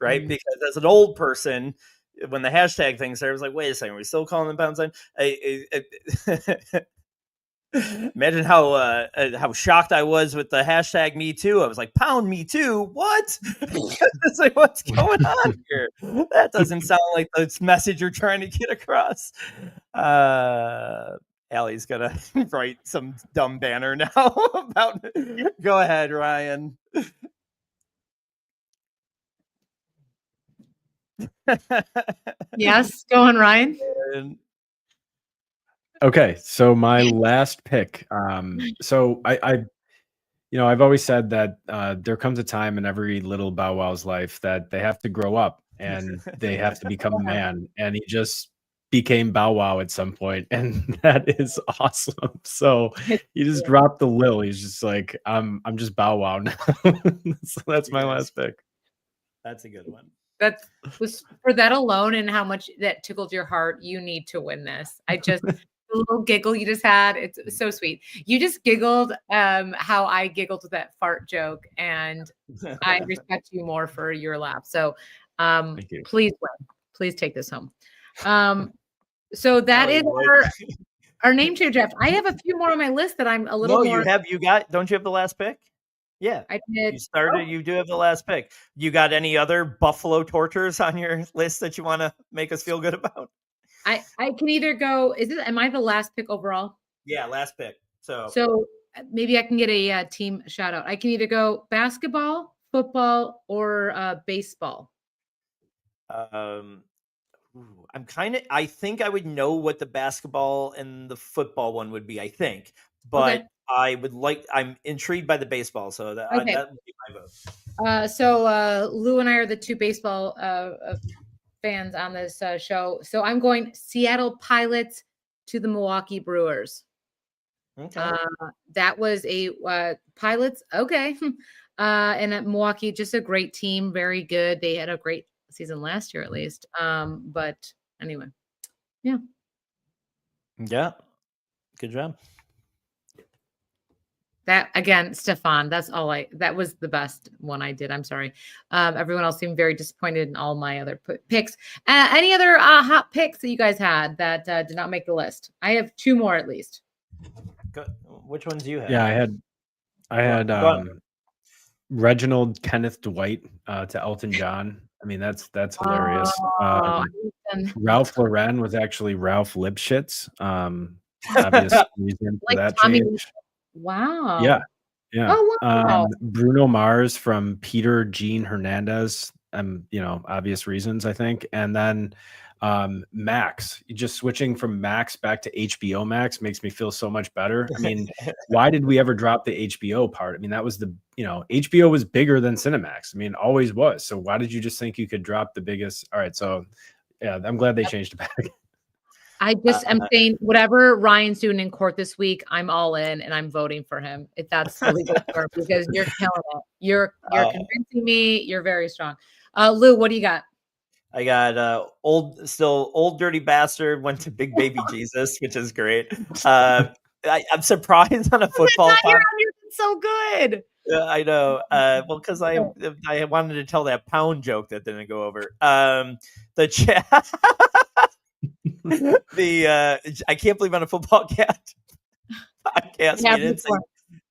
right? Because as an old person, when the hashtag thing started, I was like, wait a second, are we still calling them pound sign? Imagine how shocked I was with the hashtag Me Too. I was like, pound Me Too? What? It's like, what's going on here? That doesn't sound like the message you're trying to get across. Allie's gonna write some dumb banner now about it. Go ahead, Ryan. Yes, go on, Ryan. Okay, so my last pick. So I've always said that there comes a time in every little Bow Wow's life that they have to grow up and they have to become a man, and he just became Bow Wow at some point, and that is awesome. So he just dropped the lil. He's just like, I'm just Bow Wow now. So that's my last pick. That's a good one. That was for that alone and how much that tickled your heart. You need to win this. The little giggle you just had, it's so sweet. You just giggled how I giggled with that fart joke, and I respect you more for your laugh. So please win. Please take this home. So that is our name change draft. I have a few more on my list that I'm a little more. Don't you have the last pick? Yeah, I did. You started. You do have the last pick. You got any other Buffalo tortures on your list that you want to make us feel good about? I can either go. Am I the last pick overall? Yeah, last pick. So maybe I can get a team shout out. I can either go basketball, football, or baseball. I think I would know what the basketball and the football one would be. I think, but. Okay. I'm intrigued by the baseball, so that would be my vote. So Lou and I are the two baseball fans on this show. So I'm going Seattle Pilots to the Milwaukee Brewers. Okay. That was a Pilots. Okay. And at Milwaukee, just a great team. Very good. They had a great season last year, at least. But anyway, yeah. Yeah. Good job. That again, Stefan, that was the best one I did. I'm sorry. Everyone else seemed very disappointed in all my other picks. Any other hot picks that you guys had that did not make the list? I have 2 more at least. Which ones do you have? Yeah, I had Reginald Kenneth Dwight to Elton John. I mean, that's hilarious. Ralph Lauren was actually Ralph Lipschitz. Obvious reason for that Tommy. change. Wow. Yeah. Oh, wow. Bruno Mars from Peter Gene Hernandez. Obvious reasons, I think. And then Max, just switching from Max back to HBO Max makes me feel so much better. I mean, why did we ever drop the HBO part? I mean, that was HBO was bigger than Cinemax. I mean, always was. So why did you just think you could drop the biggest? All right. So yeah, I'm glad they changed it back. I just am saying whatever Ryan's doing in court this week, I'm all in and I'm voting for him if that's the legal term because you're killing it. You're convincing me. You're very strong. Lou, what do you got? I got old dirty bastard went to Big Baby Jesus, which is great. I'm surprised on a football podcast. It's so good. Yeah, I know. Well, because I wanted to tell that pound joke that didn't go over. The chat. I can't believe on a football podcast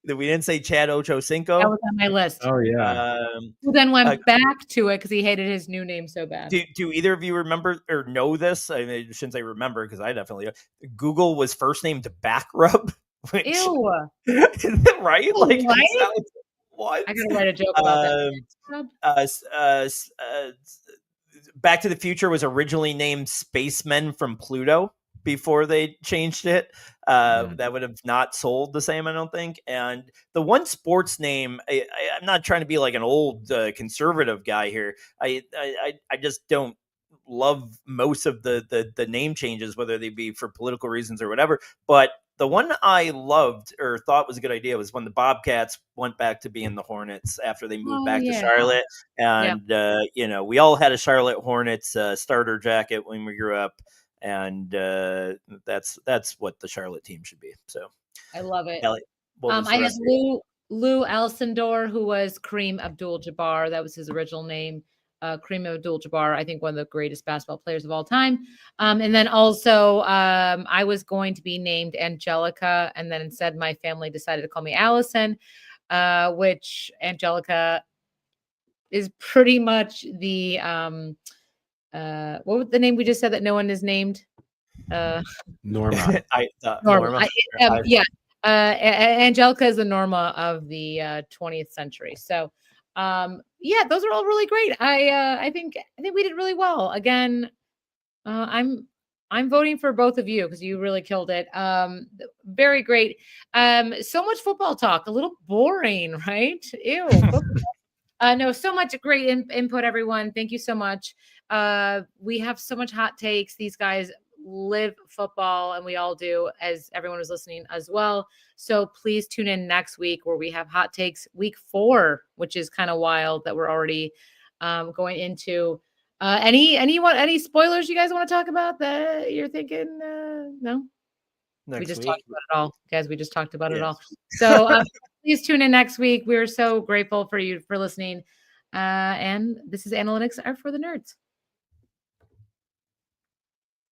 we didn't say Chad Ochocinco. That was on my list. Oh yeah. Who then went back to it because he hated his new name so bad. Do either of you remember or know this? I mean, shouldn't say remember because I definitely do. Google was first named Backrub. Ew. Isn't it right? Like right? What? I gotta write a joke about that. Back to the Future was originally named Spacemen from Pluto before they changed it. That would have not sold the same, I don't think. And the one sports name, I'm not trying to be like an old conservative guy here. I just don't love most of the name changes, whether they be for political reasons or whatever. But the one I loved or thought was a good idea was when the Bobcats went back to being the Hornets after they moved back to Charlotte. And, we all had a Charlotte Hornets starter jacket when we grew up. And that's what the Charlotte team should be. So I love it. Ellie, I had Lou Alcindor, who was Kareem Abdul-Jabbar. That was his original name. Kareem Abdul-Jabbar, I think one of the greatest basketball players of all time. And then also I was going to be named Angelica. And then instead my family decided to call me Allison, which Angelica is pretty much the what was the name we just said that no one is named? Norma. Norma. Angelica is the Norma of the 20th century. So those are all really great. I think we did really well. Again, I'm voting for both of you because you really killed it. Very great. So much football talk, a little boring, right? Ew. No, so much great input, everyone. Thank you so much. We have so much hot takes. These guys live football, and we all do, as everyone was listening as well. So please tune in next week where we have hot takes week 4, which is kind of wild that we're already going into. Any spoilers you guys want to talk about that you're thinking? No. We just talked about it all, guys. We just talked about it all. So please tune in next week. We're so grateful for you for listening. And this is Analytics are for the nerds.